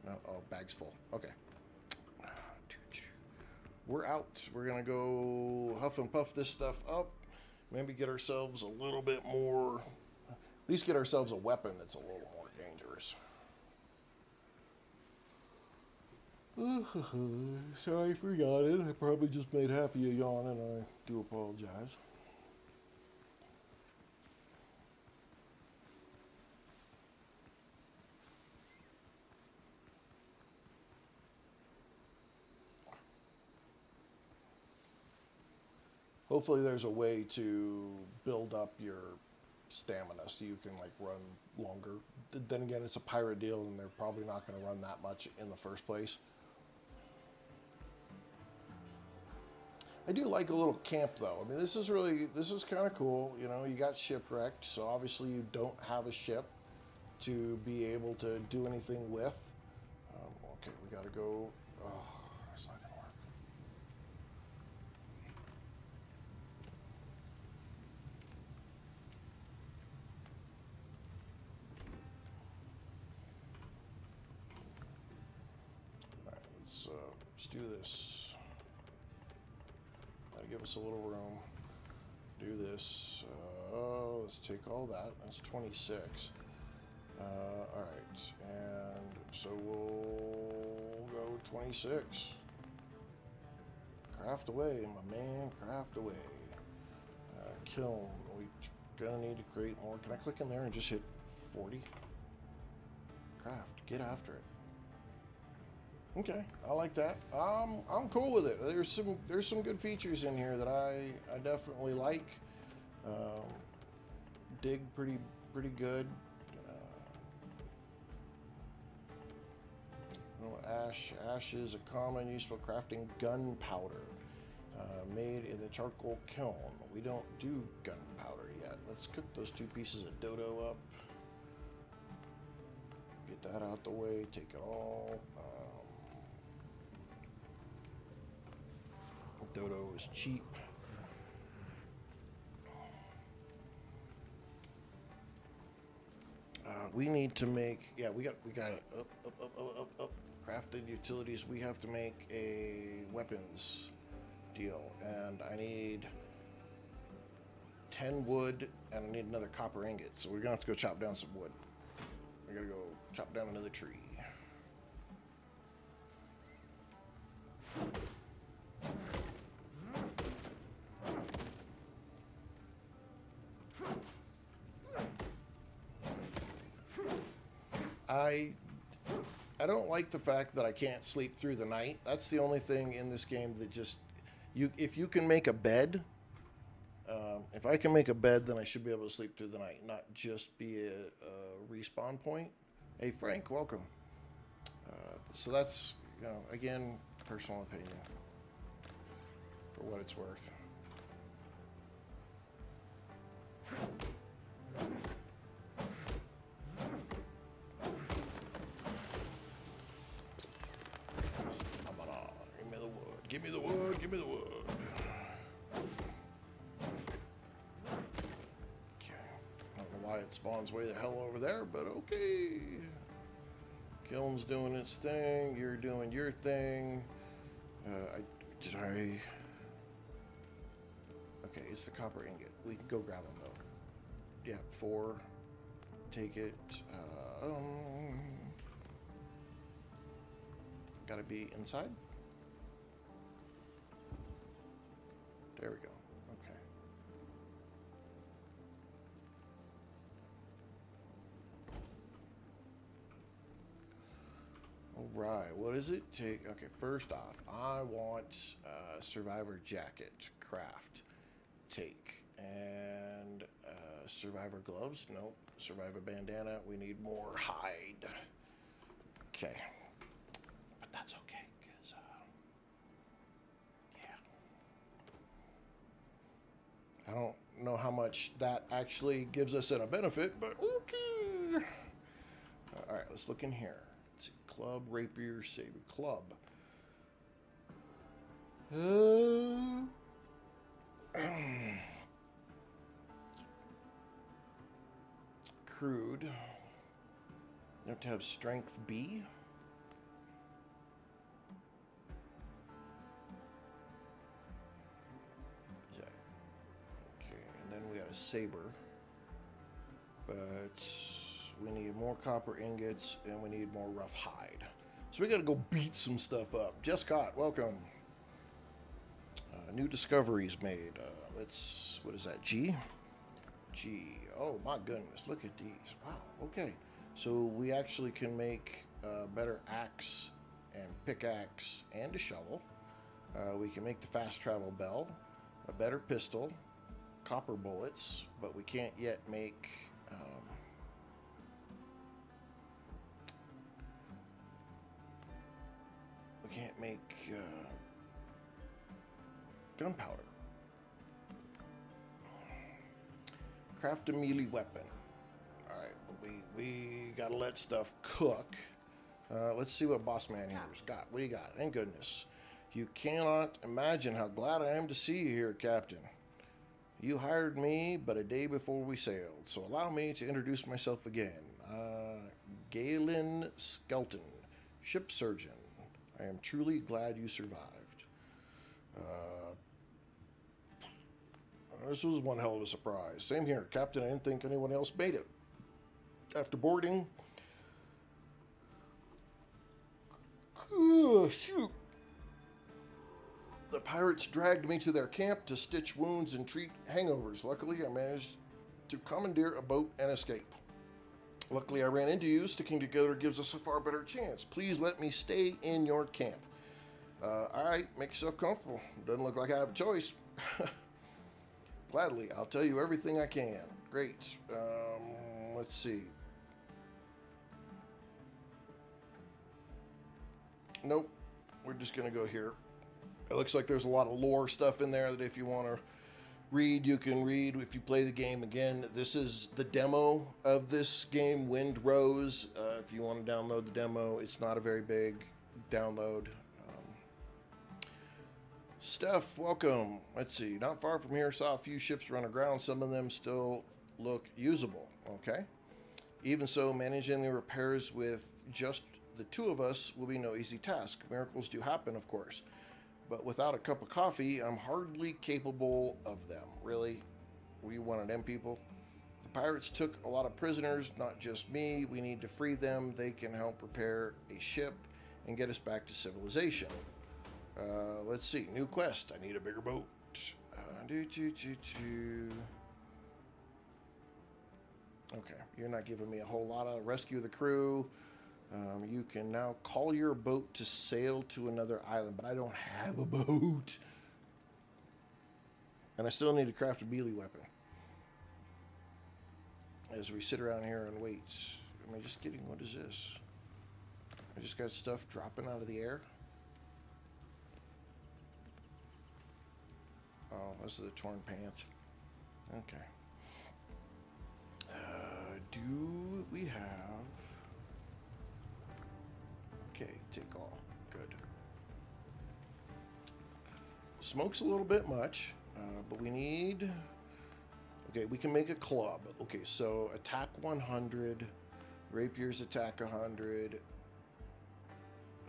No. Oh, bag's full. Okay. We're out. We're gonna go huff and puff this stuff up. Maybe get ourselves a little bit more. At least get ourselves a weapon that's a little more dangerous. Sorry, I forgot it. I probably just made half of you yawn, and I do apologize. Hopefully there's a way to build up your stamina so you can like run longer. Then again, it's a pirate deal and they're probably not going to run that much in the first place. I do like a little camp though. I mean, this is kind of cool. You know, you got shipwrecked, so obviously you don't have a ship to be able to do anything with. Okay, we got to go. Oh, it's not going to work. Let's do this. That'll give us a little room. Do this. Let's take all that. That's 26. All right, and so we'll go 26. Craft away, my man. Craft away. Kiln. We're gonna need to create more. Can I click in there and just hit 40? Craft. Get after it. Okay, I like that. I'm cool with it. There's some good features in here that I definitely like. Dig pretty good. Ash is a common useful crafting gunpowder made in the charcoal kiln. We don't do gunpowder yet. Let's cook those 2 pieces of dodo up. Get that out the way. Take it all. Dodo is cheap. We need to make. Yeah, we got it. Up. Crafted utilities. We have to make a weapons deal, and I need 10 wood, and I need another copper ingot. So we're gonna have to go chop down some wood. We gotta go chop down another tree. I don't like the fact that I can't sleep through the night. That's the only thing in this game that just if you can make a bed, if I can make a bed, then I should be able to sleep through the night, not just be a respawn point. Hey Frank, welcome. So that's, again, personal opinion for what it's worth. Give me the wood, give me the wood, give me the wood. Okay, I don't know why it spawns way the hell over there, but okay. Kiln's doing its thing, you're doing your thing. Okay, it's the copper ingot. We can go grab them though. Yeah, 4. Take it. Gotta be inside. There we go. Okay. All right. What does it take? Okay. First off, I want Survivor jacket. Craft. Take. And Survivor gloves. Nope. Survivor bandana. We need more hide. Okay. But that's okay, because, yeah. I don't know how much that actually gives us in a benefit, but okay. All right, let's look in here. Let's see. Club, rapier, saber, club. Crude. You have to have strength B. Okay, and then we got a saber. But we need more copper ingots and we need more rough hide. So we gotta go beat some stuff up. Just caught, welcome. New discoveries made. What is that, G? G. Oh my goodness, look at these. Wow, okay. So we actually can make a better axe and pickaxe and a shovel. We can make the fast travel bell, a better pistol, copper bullets, but we can't yet make gunpowder. Craft a melee weapon. Alright, we gotta let stuff cook. Let's see what Boss Man here's got. What do you got? Thank goodness. You cannot imagine how glad I am to see you here, Captain. You hired me but a day before we sailed, so allow me to introduce myself again. Galen Skelton, ship surgeon. I am truly glad you survived. This was one hell of a surprise. Same here, Captain. I didn't think anyone else made it. After boarding... shoot. The pirates dragged me to their camp to stitch wounds and treat hangovers. Luckily, I managed to commandeer a boat and escape. Luckily, I ran into you. Sticking together gives us a far better chance. Please let me stay in your camp. All right, make yourself comfortable. Doesn't look like I have a choice. Gladly, I'll tell you everything I can. Great. Let's see. Nope. We're just going to go here. It looks like there's a lot of lore stuff in there that if you want to read, you can read. If you play the game again, this is the demo of this game, Windrose. If you want to download the demo, it's not a very big download. Steph, welcome. Let's see. Not far from here, saw a few ships run aground. Some of them still look usable. Okay. Even so, managing the repairs with just the two of us will be no easy task. Miracles do happen, of course. But without a cup of coffee, I'm hardly capable of them. Really? We one of them people? The pirates took a lot of prisoners, not just me. We need to free them. They can help repair a ship and get us back to civilization. Let's see. New quest. I need a bigger boat. Okay, you're not giving me a whole lot of rescue the crew. You can now call your boat to sail to another island, but I don't have a boat. And I still need to craft a melee weapon. As we sit around here and wait. Am I just getting, what is this? I just got stuff dropping out of the air. Oh, those are the torn pants. Okay. Do we have... Okay, take all. Good. Smoke's a little bit much, but we need... Okay, we can make a club. Okay, so attack 100, rapiers attack 100,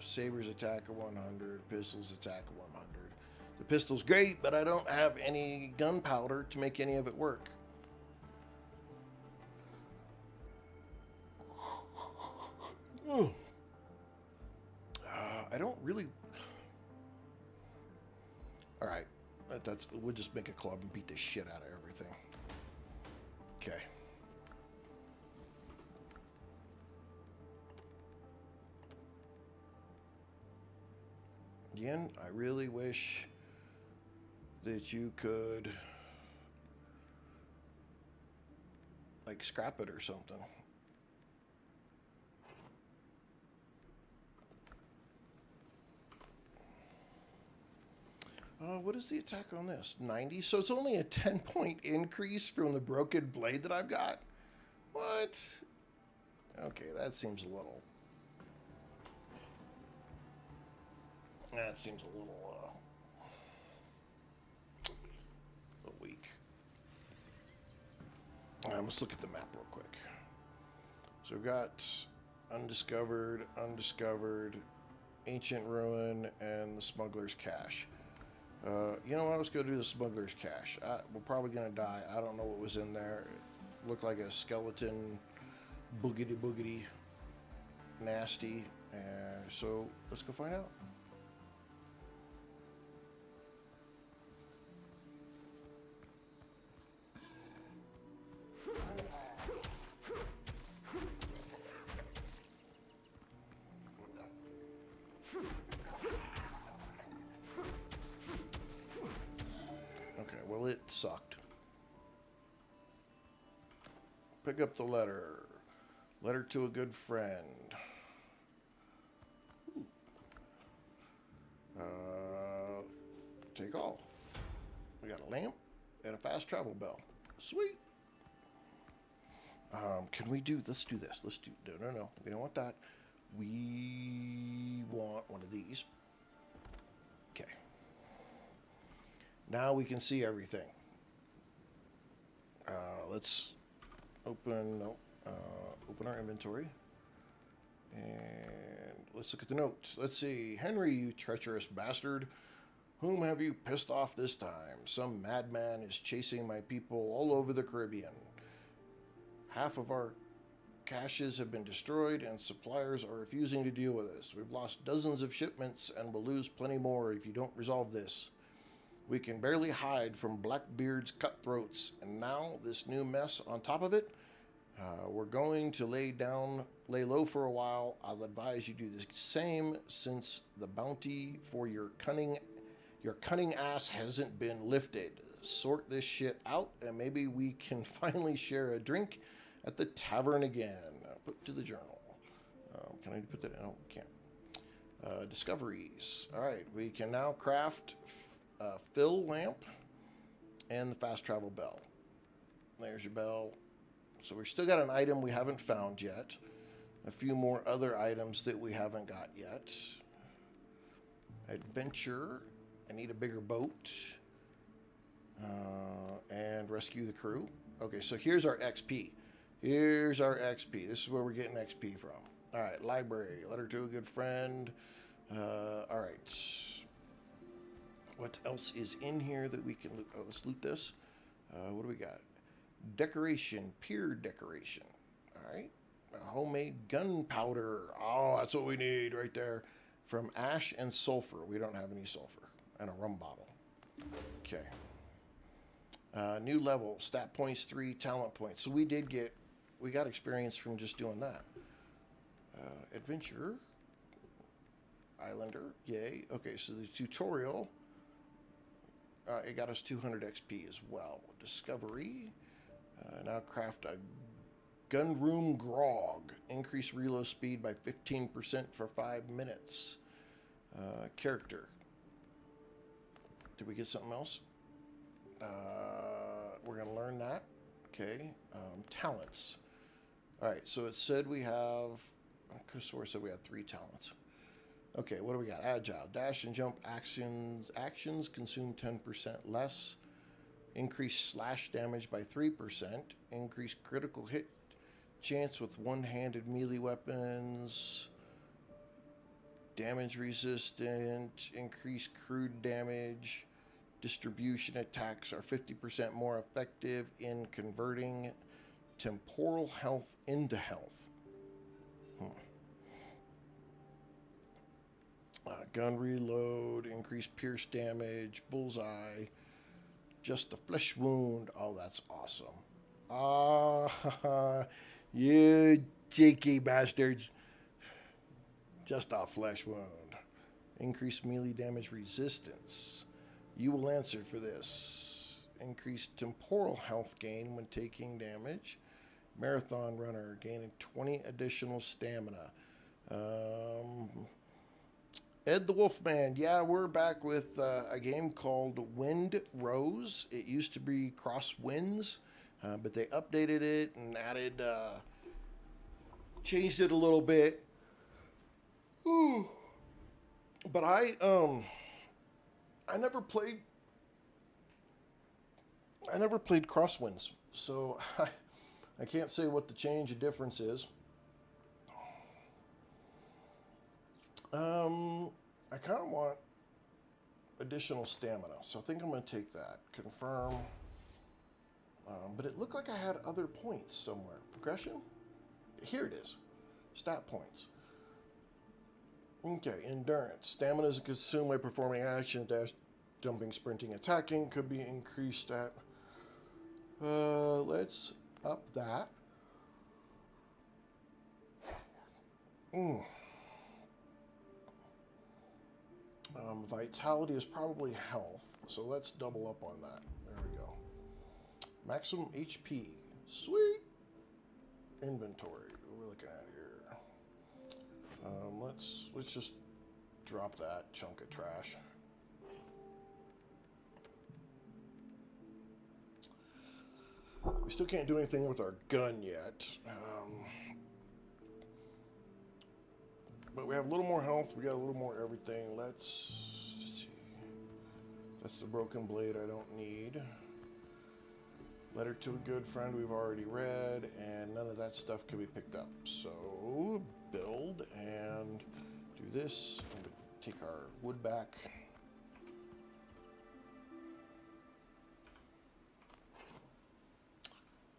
sabers attack 100, pistols attack 100. The pistol's great, but I don't have any gunpowder to make any of it work. I don't really... Alright, we'll just make a club and beat the shit out of everything. Okay. Again, I really wish that you could like scrap it or something. What is the attack on this? 90? So it's only a 10-point increase from the broken blade that I've got? What? Okay, that seems a little... That seems a little weak. Let's look at the map real quick. So we've got undiscovered, ancient ruin, and the smuggler's cache. You know what? Let's go do the smuggler's cache. We're probably gonna die. I don't know what was in there. It looked like a skeleton, boogity, nasty. So let's go find out. It sucked. Pick up the letter. Letter to a good friend. Take all. We got a lamp and a fast travel bell. Sweet. Can we do... Let's do this. Let's do... No. We don't want that. We want one of these. Okay. Now we can see everything. Let's open our inventory. And let's look at the notes. Let's see. Henry, you treacherous bastard. Whom have you pissed off this time? Some madman is chasing my people all over the Caribbean. Half of our caches have been destroyed and suppliers are refusing to deal with us. We've lost dozens of shipments and will lose plenty more if you don't resolve this. We can barely hide from Blackbeard's cutthroats, and now this new mess on top of it. We're going to lay low for a while. I'll advise you do the same, since the bounty for your cunning ass hasn't been lifted. Sort this shit out, and maybe we can finally share a drink at the tavern again. Put to the journal. Can I put that in? No, we can't. Discoveries. All right, we can now craft fill lamp and the fast travel bell. There's your bell. So we've still got an item we haven't found yet. A few more other items that we haven't got yet. Adventure. I need a bigger boat. And rescue the crew. Okay, so here's our XP. Here's our XP. This is where we're getting XP from. All right, library. Letter to a good friend. All right. What else is in here that we can loot? Oh, let's loot this. What do we got? Decoration, pier decoration. All right. Homemade gunpowder. Oh, that's what we need right there. From ash and sulfur. We don't have any sulfur. And a rum bottle. Okay. New level. Stat points 3, talent points. So we did get we got experience from just doing that. Adventure. Islander. Yay. Okay, so the tutorial, it got us 200 XP as well. Discovery. Now craft a gunroom grog. Increase reload speed by 15% for 5 minutes. Character. Did we get something else? We're going to learn that. Okay. Talents. Alright, so it said we have... I could have swore it said we had 3 talents. Okay, what do we got? Agile. Dash and jump actions consume 10% less. Increase slash damage by 3%. Increase critical hit chance with one-handed melee weapons. Damage resistant. Increase crude damage. Distribution attacks are 50% more effective in converting temporal health into health. Gun reload, increase pierce damage, bullseye, just a flesh wound. Oh, that's awesome. You cheeky bastards. Just a flesh wound. Increase melee damage resistance. You will answer for this. Increase temporal health gain when taking damage. Marathon runner, gaining 20 additional stamina. Ed the Wolfman. Yeah, we're back with a game called Windrose. It used to be Crosswinds, but they updated it and added, changed it a little bit. Ooh. But I never played Crosswinds, so I can't say what the change of difference is. I kind of want additional stamina, so I think I'm going to take that. Confirm. But it looked like I had other points somewhere. Progression? Here it is. Stat points. Okay, endurance. Stamina is consumed by performing action, dash, jumping, sprinting, attacking. Could be increased at... let's up that. Vitality is probably health, so let's double up on that. There we go. Maximum HP. Sweet. Inventory. What are we looking at here? Let's just drop that chunk of trash. We still can't do anything with our gun yet. But we have a little more health. We got a little more everything. Let's see. That's the broken blade I don't need. Letter to a good friend we've already read, and none of that stuff can be picked up. So build and do this. I'm going to take our wood back.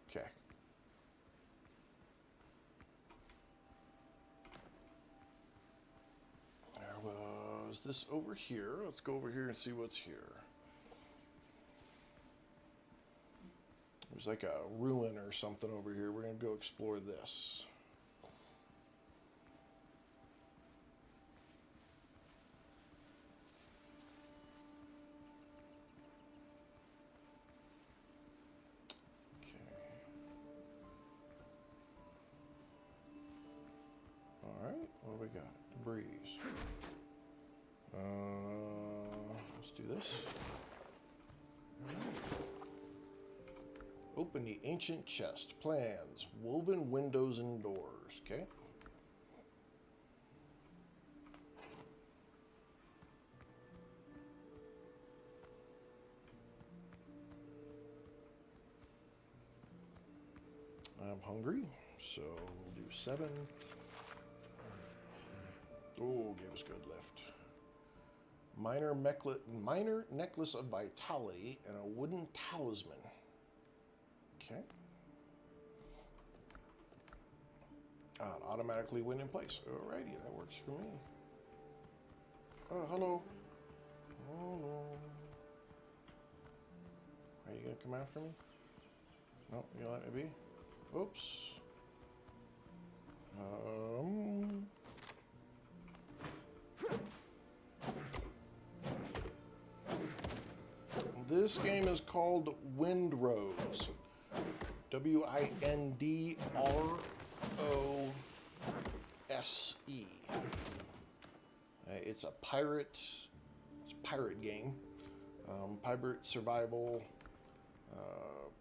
Okay. Was this over here? Let's go over here and see what's here. There's like a ruin or something over here. We're going to go explore this. Okay. All right, what do we got? Debris. Let's do this. Open the ancient chest. Plans. Woven windows and doors. Okay. I'm hungry, so we'll do 7. Oh, gave us good lift. Minor necklace of vitality and a wooden talisman. Okay. Automatically win in place. Alrighty, that works for me. Oh, hello. Oh, no. Are you gonna come after me? No, you let me be? Oops. This game is called Windrose. Windrose. It's a pirate game. Pirate survival,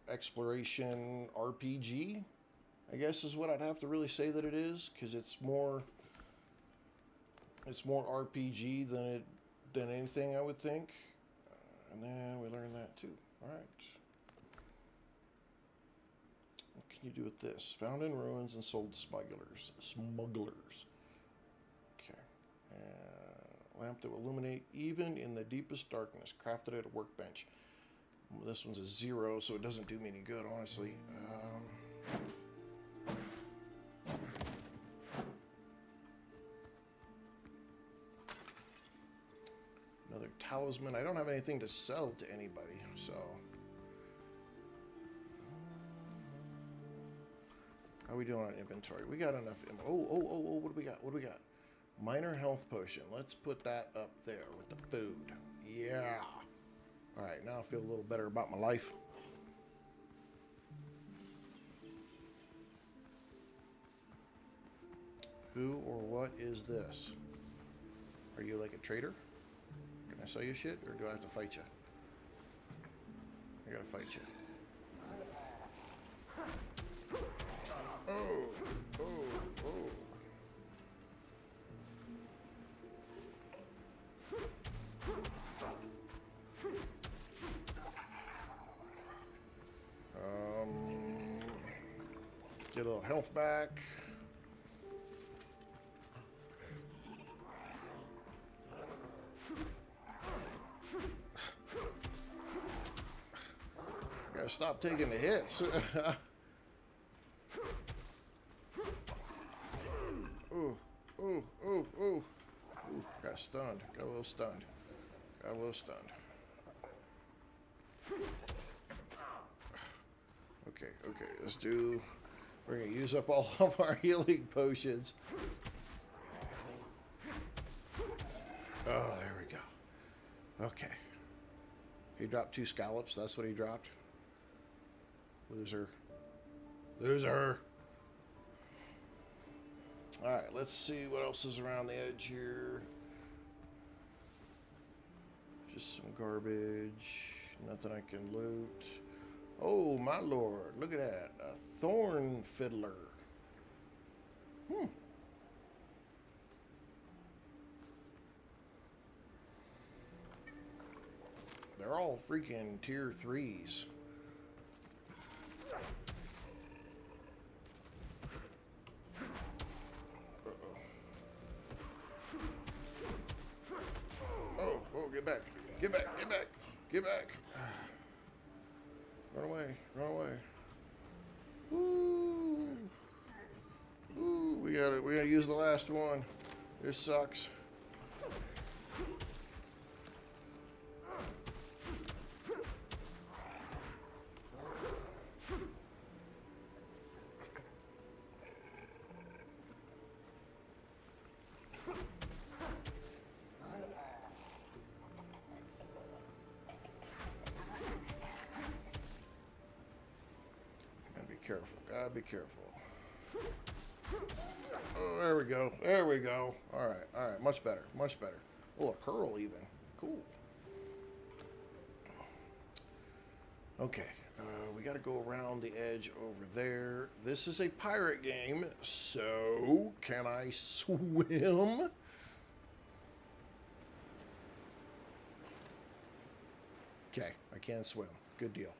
exploration RPG, I guess is what I'd have to really say that it is, because it's more RPG than anything, I would think. And then we learned that too. All right. What can you do with this? Found in ruins and sold to smugglers. Okay. Lamp that will illuminate even in the deepest darkness. Crafted at a workbench. Well, this one's a 0, so it doesn't do me any good, honestly. Another talisman. I don't have anything to sell to anybody, so... How are we doing on inventory? We got enough... Oh, what do we got? What do we got? Minor health potion. Let's put that up there with the food. Yeah. Alright, now I feel a little better about my life. Who or what is this? Are you like a trader? Can I sell you shit, or do I have to fight you? I gotta fight you. Oh. Get a little health back. Gotta stop taking the hits. Ooh. Got stunned. Got a little stunned. Okay, let's do... We're gonna use up all of our healing potions. Oh, there we go. Okay. He dropped 2 scallops. That's what he dropped. Loser. Alright, let's see what else is around the edge here. Just some garbage. Nothing I can loot. Oh, my lord. Look at that. A thorn fiddler. They're all freaking tier 3s. Oh, get back. Run away. Ooh, we gotta use the last one. This sucks. Gotta be careful. Oh, there we go. All right, much better. Oh, a pearl even. Cool. Okay, we gotta go around the edge over there. This is a pirate game, so can I swim? Okay, I can swim. Good deal.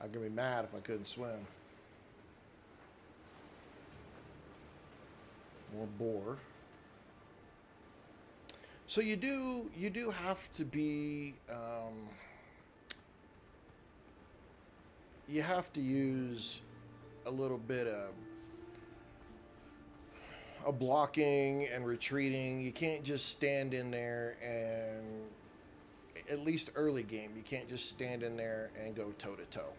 I'm gonna be mad if I couldn't swim. More boar. So you do have to be you have to use a little bit of blocking and retreating. You can't just stand in there and, at least early game, you can't just stand in there and go toe to toe.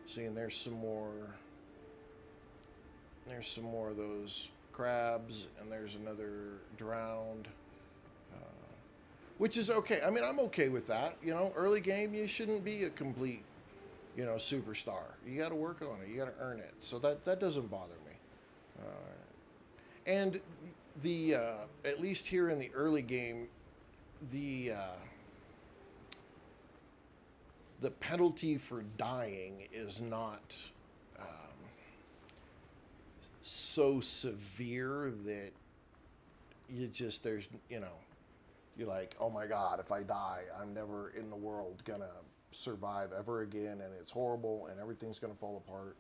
See, and there's some more of those crabs, and there's another drowned. Which is okay. I mean, I'm okay with that. You know, early game, you shouldn't be a complete, you know, superstar. You got to work on it. You got to earn it. So that doesn't bother me. And the at least here in the early game, the penalty for dying is not so severe that you just there's you know you're like, oh my god, if I die, I'm never in the world gonna survive ever again, and it's horrible, and everything's gonna fall apart,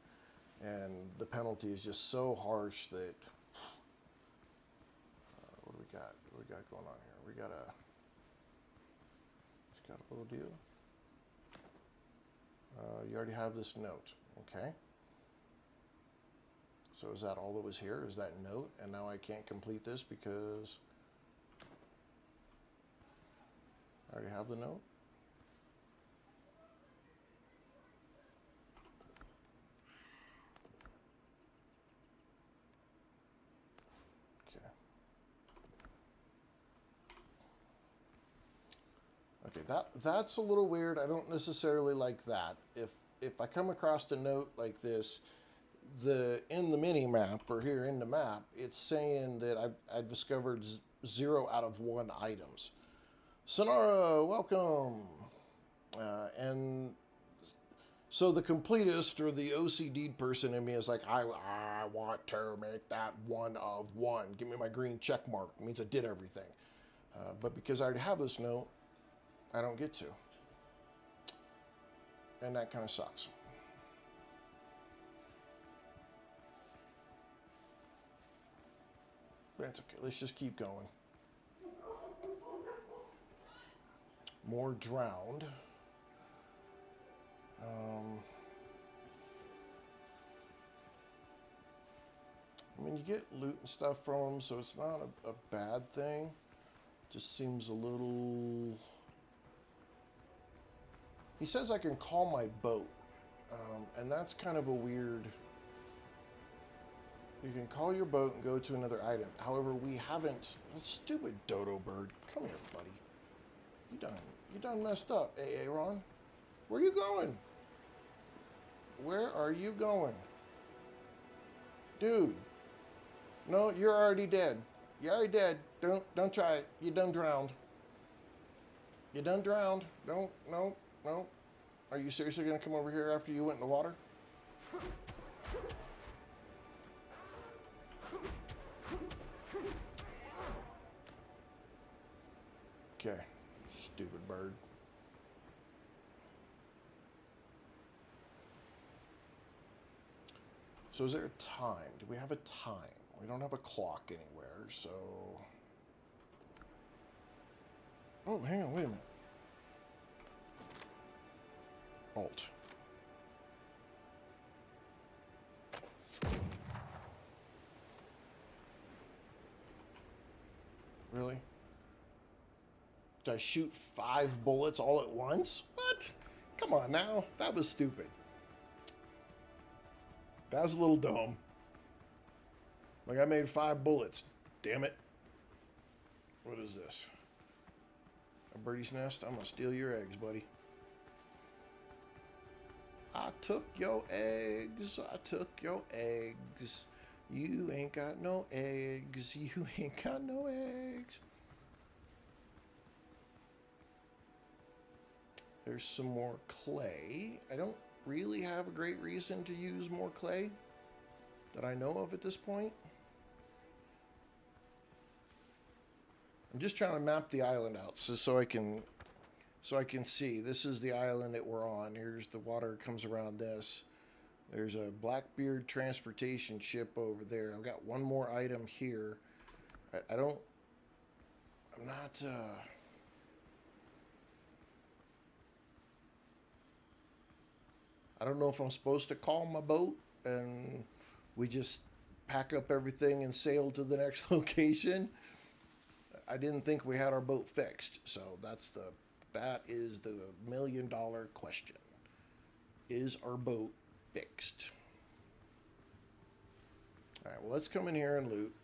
and the penalty is just so harsh that. What do we got? What do we got going on here? We got a little deal. You already have this note, okay? So is that all that was here? Is that note? And now I can't complete this because I already have the note? Okay. Okay, that's a little weird. I don't necessarily like that. If I come across a note like this, in the mini map or here in the map, it's saying that I've discovered 0 out of 1 items. Sonara, welcome. And so the completist or the OCD person in me is like, I want to make that 1 of 1. Give me my green check mark. It means I did everything. But because I already have this note, I don't get to. And that kind of sucks. That's okay. Let's just keep going. More drowned. I mean, you get loot and stuff from them, so it's not a bad thing. Just seems a little... He says I can call my boat, and that's kind of a weird... You can call your boat and go to another item. However, we haven't... Stupid dodo bird. Come here, buddy. You done messed up, Aaron. Where are you going? Where are you going? Dude. No, you're already dead. You're already dead. Don't try it. You done drowned. You done drowned. No. Are you seriously going to come over here after you went in the water? Okay. Stupid bird. So is there a time? Do we have a time? We don't have a clock anywhere, so... Oh, hang on, wait a minute. Alt. Really? Did I shoot 5 bullets all at once? What? Come on now. That was stupid. That was a little dumb. Like I made 5 bullets. Damn it. What is this? A birdie's nest? I'm gonna steal your eggs, buddy. I took your eggs. I took your eggs. You ain't got no eggs. You ain't got no eggs. There's some more clay. I don't really have a great reason to use more clay that I know of at this point. I'm just trying to map the island out so I can see. This is the island that we're on. Here's the water comes around this. There's a Blackbeard transportation ship over there. I've got one more item here. I'm not I don't know if I'm supposed to call my boat and we just pack up everything and sail to the next location. I didn't think we had our boat fixed, so that is the $1 million question. Is our boat fixed? All right, well, let's come in here and loot.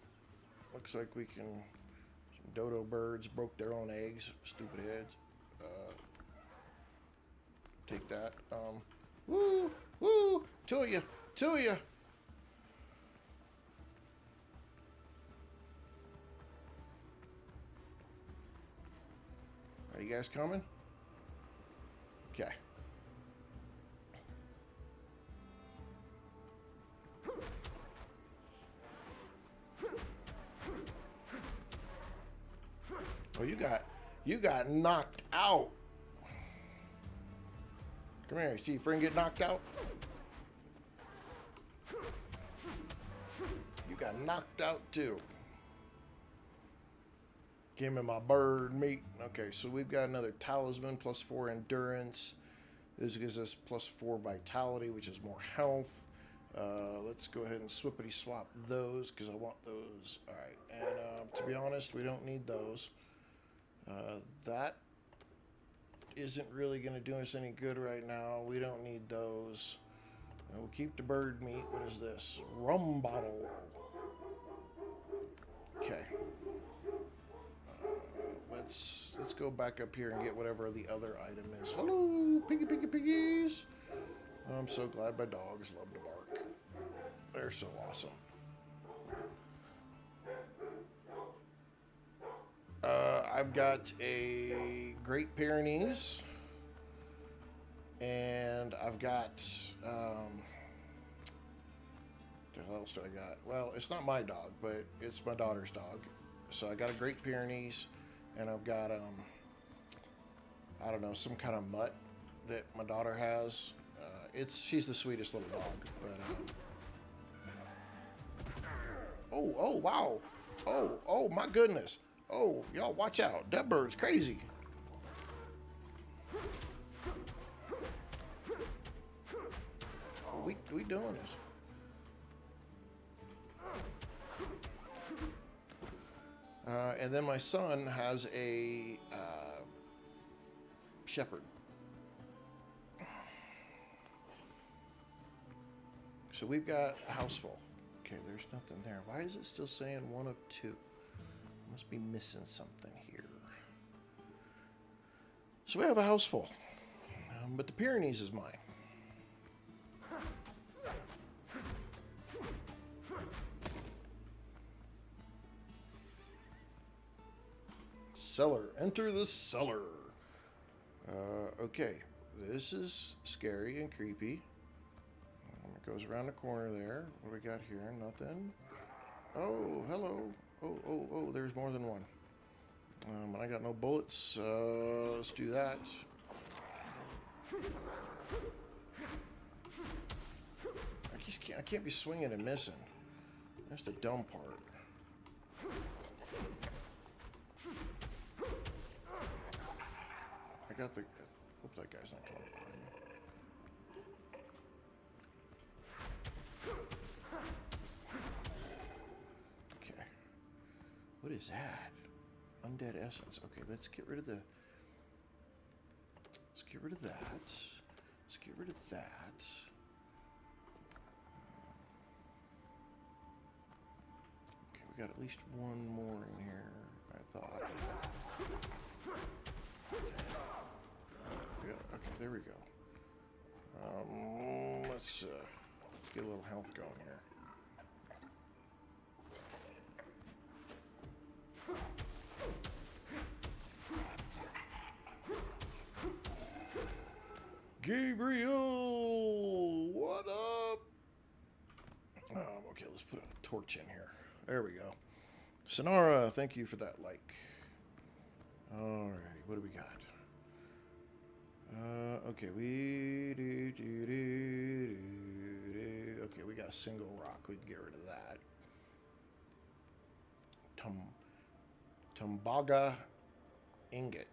Looks like we can. Some dodo birds broke their own eggs. Stupid heads. Take that. Woo! Woo! Two of you! Two of you! Are you guys coming? Okay. Oh, you got knocked out. Come here, see your friend get knocked out? You got knocked out too. Give me my bird meat. Okay, so we've got another talisman, +4 endurance. This gives us +4 vitality, which is more health. Let's go ahead and swippity swap those because I want those. All right, and to be honest, we don't need those. That isn't really going to do us any good right now. We don't need those. We'll keep the bird meat. What is this? Rum bottle. Okay. Let's go back up here and get whatever the other item is. Hello, piggies. I'm so glad my dogs love to bark. They're so awesome. I've got a Great Pyrenees, and I've got, what else do I got? Well, it's not my dog, but it's my daughter's dog. So I got a Great Pyrenees, and I've got, I don't know, some kind of mutt that my daughter has. She's the sweetest little dog, but, oh, wow. Oh, my goodness. Oh, y'all watch out. That bird's crazy. Oh, we doing this. And then my son has a shepherd. So we've got a house full. Okay, there's nothing there. Why is it still saying 1 of 2? Must be missing something here. So we have a house full. But the Pyrenees is mine. Cellar. Enter the cellar. Okay. This is scary and creepy. It goes around the corner there. What do we got here? Nothing. Oh, hello. Oh, there's more than one. And I got no bullets. Let's do that. I can't be swinging and missing. That's the dumb part. I got the... Hope that guy's not coming behind me. Okay. What is that? Undead essence. Okay, let's get rid of the... Let's get rid of that. Let's get rid of that. Okay, we got at least one more in here, I thought. Okay, there we go. Let's get a little health going here. Gabriel, what up? Okay, let's put a torch in here. There we go. Sonara, thank you for that like. Alrighty, what do we got? Okay, okay, we got a single rock. We can get rid of that. Tumbaga ingot.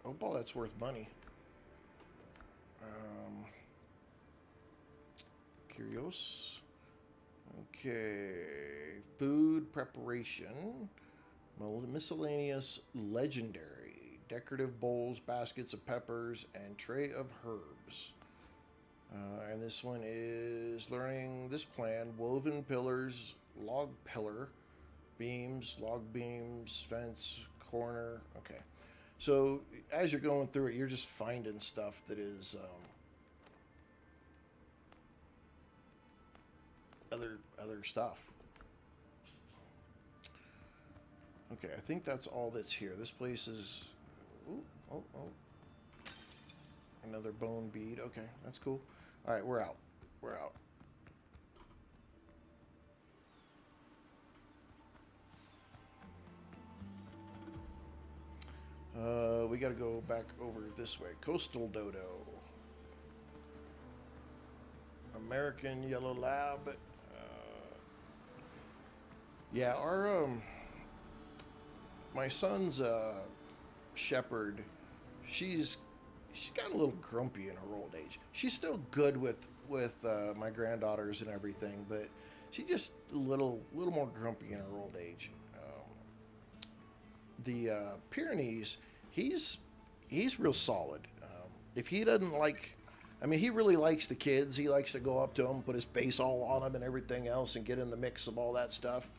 Oh, boy, that's worth money. Curios. Okay, food preparation. Miscellaneous legendary. Decorative bowls, baskets of peppers, and tray of herbs. And this one is learning this plan. Woven pillars, log pillar, Beams, log beams, fence, corner. Okay. So as you're going through it, you're just finding stuff that is other stuff. Okay, I think that's all that's here. This place is... Ooh, oh. Another bone bead. Okay, that's cool. All right, we're out. We're out. We got to go back over this way. Coastal Dodo. American Yellow Lab. Yeah, our my son's shepherd. She's gotten a little grumpy in her old age. She's still good with my granddaughters and everything, but she just a little more grumpy in her old age. The Pyrenees, he's real solid. If he doesn't like, I mean, he really likes the kids. He likes to go up to them, put his face all on them and everything else, and get in the mix of all that stuff.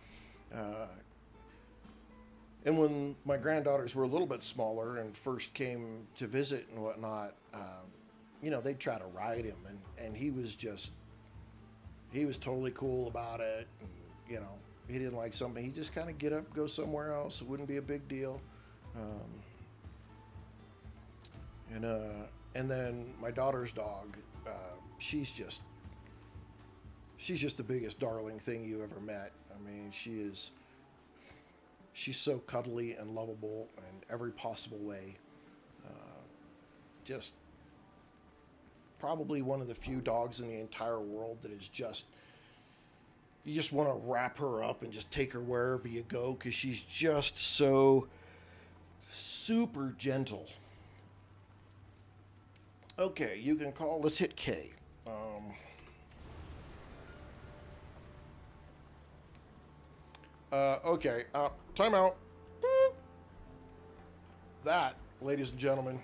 And when my granddaughters were a little bit smaller and first came to visit and whatnot, you know, they'd try to ride him, and he was totally cool about it. And, you know, he didn't like something, he'd just kind of get up, go somewhere else. It wouldn't be a big deal. And then my daughter's dog, she's just the biggest darling thing you ever met. I mean, she's so cuddly and lovable in every possible way. Just probably one of the few dogs in the entire world that is just, you just want to wrap her up and just take her wherever you go, because she's just so super gentle. Okay, you can call. Let's hit K. Okay, time out. That, ladies and gentlemen,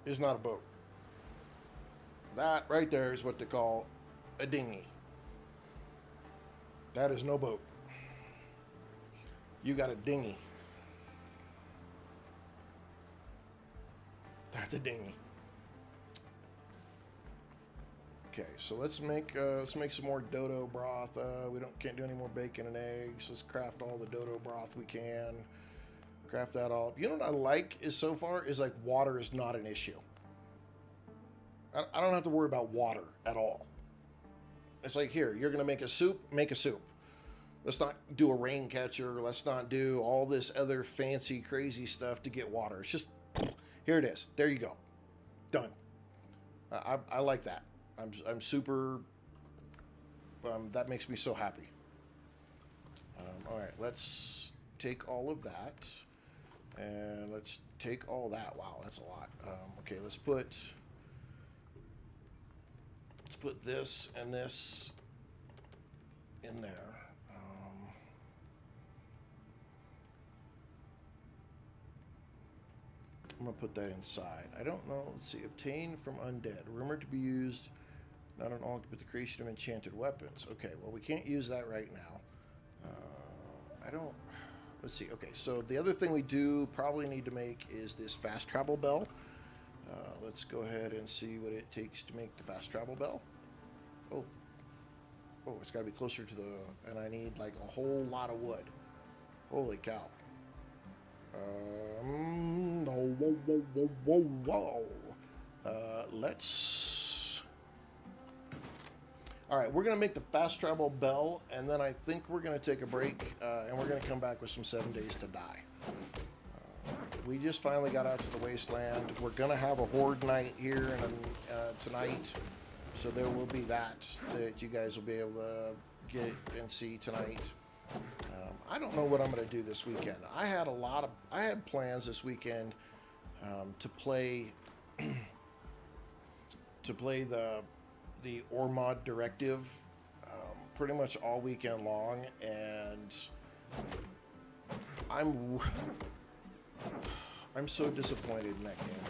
is not a boat. That right there is what they call a dinghy. That is no boat. You got a dinghy. That's a dinghy. Okay, so let's make some more dodo broth. We can't do any more bacon and eggs. Let's craft all the dodo broth we can. Craft that all up. You know what I like is so far is like water is not an issue. I don't have to worry about water at all. It's like, here, you're gonna make a soup. Make a soup. Let's not do a rain catcher. Let's not do all this other fancy, crazy stuff to get water. It's just, here it is. There you go. Done. I like that. I'm super, that makes me so happy. All right, let's take all of that, and let's take all that. Wow, that's a lot. Okay, let's put this and this in there. I'm gonna put that inside. I don't know. Let's see. Obtained from undead. Rumored to be used not on all, but the creation of enchanted weapons. Okay. Well, we can't use that right now. I don't. Let's see. Okay. So the other thing we do probably need to make is this fast travel bell. Let's go ahead and see what it takes to make the fast travel bell. Oh, it's got to be closer to the. And I need like a whole lot of wood. Holy cow. Whoa. Let's... Alright, we're going to make the fast travel bell, and then I think we're going to take a break, and we're going to come back with some 7 Days to Die. We just finally got out to the wasteland. We're going to have a horde night here tonight, so there will be that you guys will be able to get and see tonight. I don't know what I'm going to do this weekend. I had plans this weekend to play the Ormod Directive pretty much all weekend long, and I'm so disappointed in that game.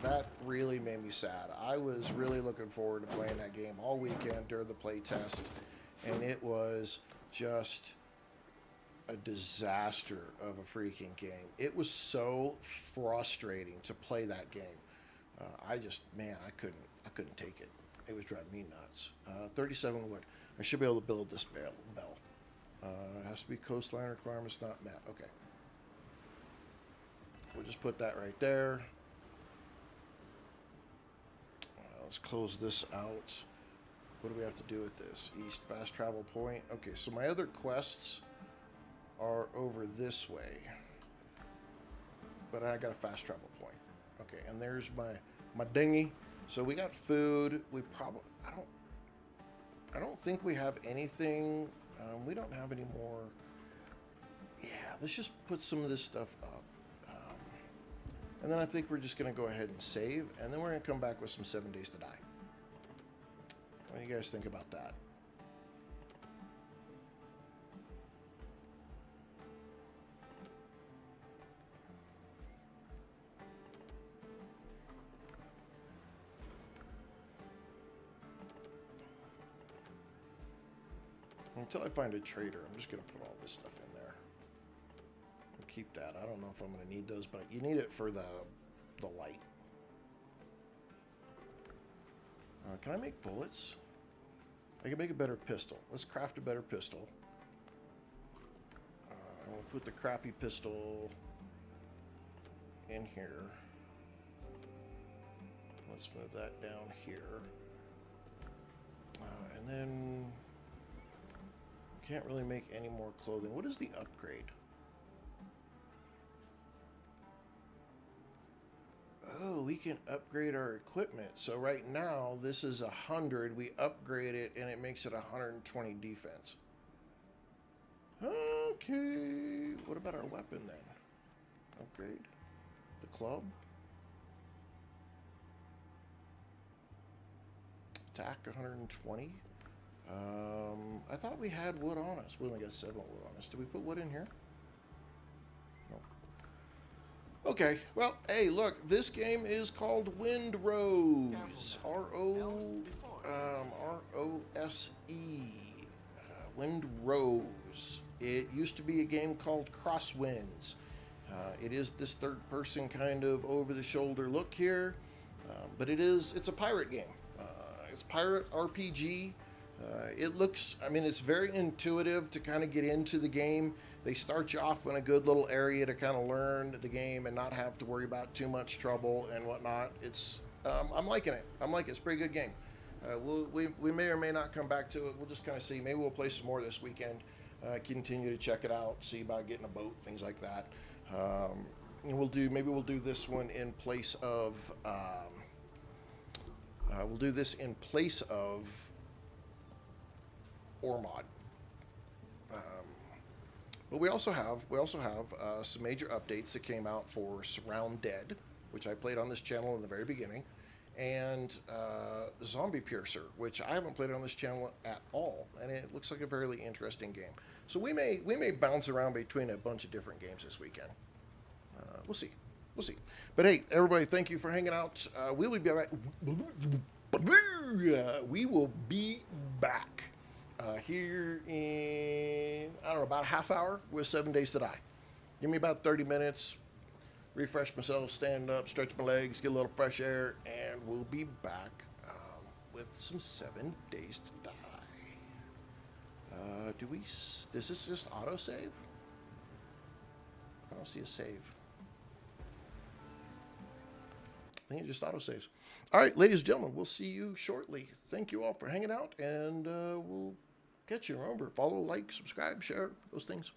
That really made me sad. I was really looking forward to playing that game all weekend during the play test, and it was just a disaster of a freaking game. It was so frustrating to play that game. I couldn't take it. It was driving me nuts. 37 wood. I should be able to build this bell. It has to be coastline requirements not met. Okay. We'll just put that right there. Let's close this out. What do we have to do with this? East fast travel point. Okay, so my other quests are over this way. But I got a fast travel point. Okay, and there's my dinghy. So we got food. We probably I don't think we have anything. We don't have any more. Yeah, let's just put some of this stuff up. And then I think we're just going to go ahead and save. And then we're going to come back with some 7 Days to Die. What do you guys think about that? Until I find a trader, I'm just going to put all this stuff in there. I'll keep that. I don't know if I'm going to need those, but you need it for the light. Can I make bullets? I can make a better pistol. Let's craft a better pistol. We'll put the crappy pistol in here. Let's move that down here. And then can't really make any more clothing. What is the upgrade? Oh, we can upgrade our equipment. So right now, this is 100. We upgrade it, and it makes it 120 defense. Okay. What about our weapon, then? Upgrade. The club. Attack 120. I thought we had wood on us. We only got 7 wood on us. Did we put wood in here? No. Okay. Well, hey, look. This game is called Windrose. R-O-S-E. Windrose. It used to be a game called Crosswinds. It is this third-person kind of over-the-shoulder look here, but it's a pirate game. It's pirate RPG. It looks, I mean, it's very intuitive to kind of get into the game. They start you off in a good little area to kind of learn the game and not have to worry about too much trouble and whatnot. It's, I'm liking it. It's a pretty good game. We may or may not come back to it. We'll just kind of see. Maybe we'll play some more this weekend. Continue to check it out, see about getting a boat, things like that. And maybe we'll do this one in place of, we'll do this in place of Ormod. But we also have some major updates that came out for Surround Dead, which I played on this channel in the very beginning, and Zombie Piercer, which I haven't played on this channel at all, and it looks like a very interesting game. So we may bounce around between a bunch of different games this weekend. We'll see. But hey, everybody, thank you for hanging out. We will be back. We will be back here in, I don't know, about a half hour with 7 Days to Die. Give me about 30 minutes, refresh myself, stand up, stretch my legs, get a little fresh air, and we'll be back with some 7 Days to Die. Does this just auto-save? I don't see a save. I think it just auto-saves. All right, ladies and gentlemen, we'll see you shortly. Thank you all for hanging out, and we'll catch you. Remember, follow, like, subscribe, share, those things.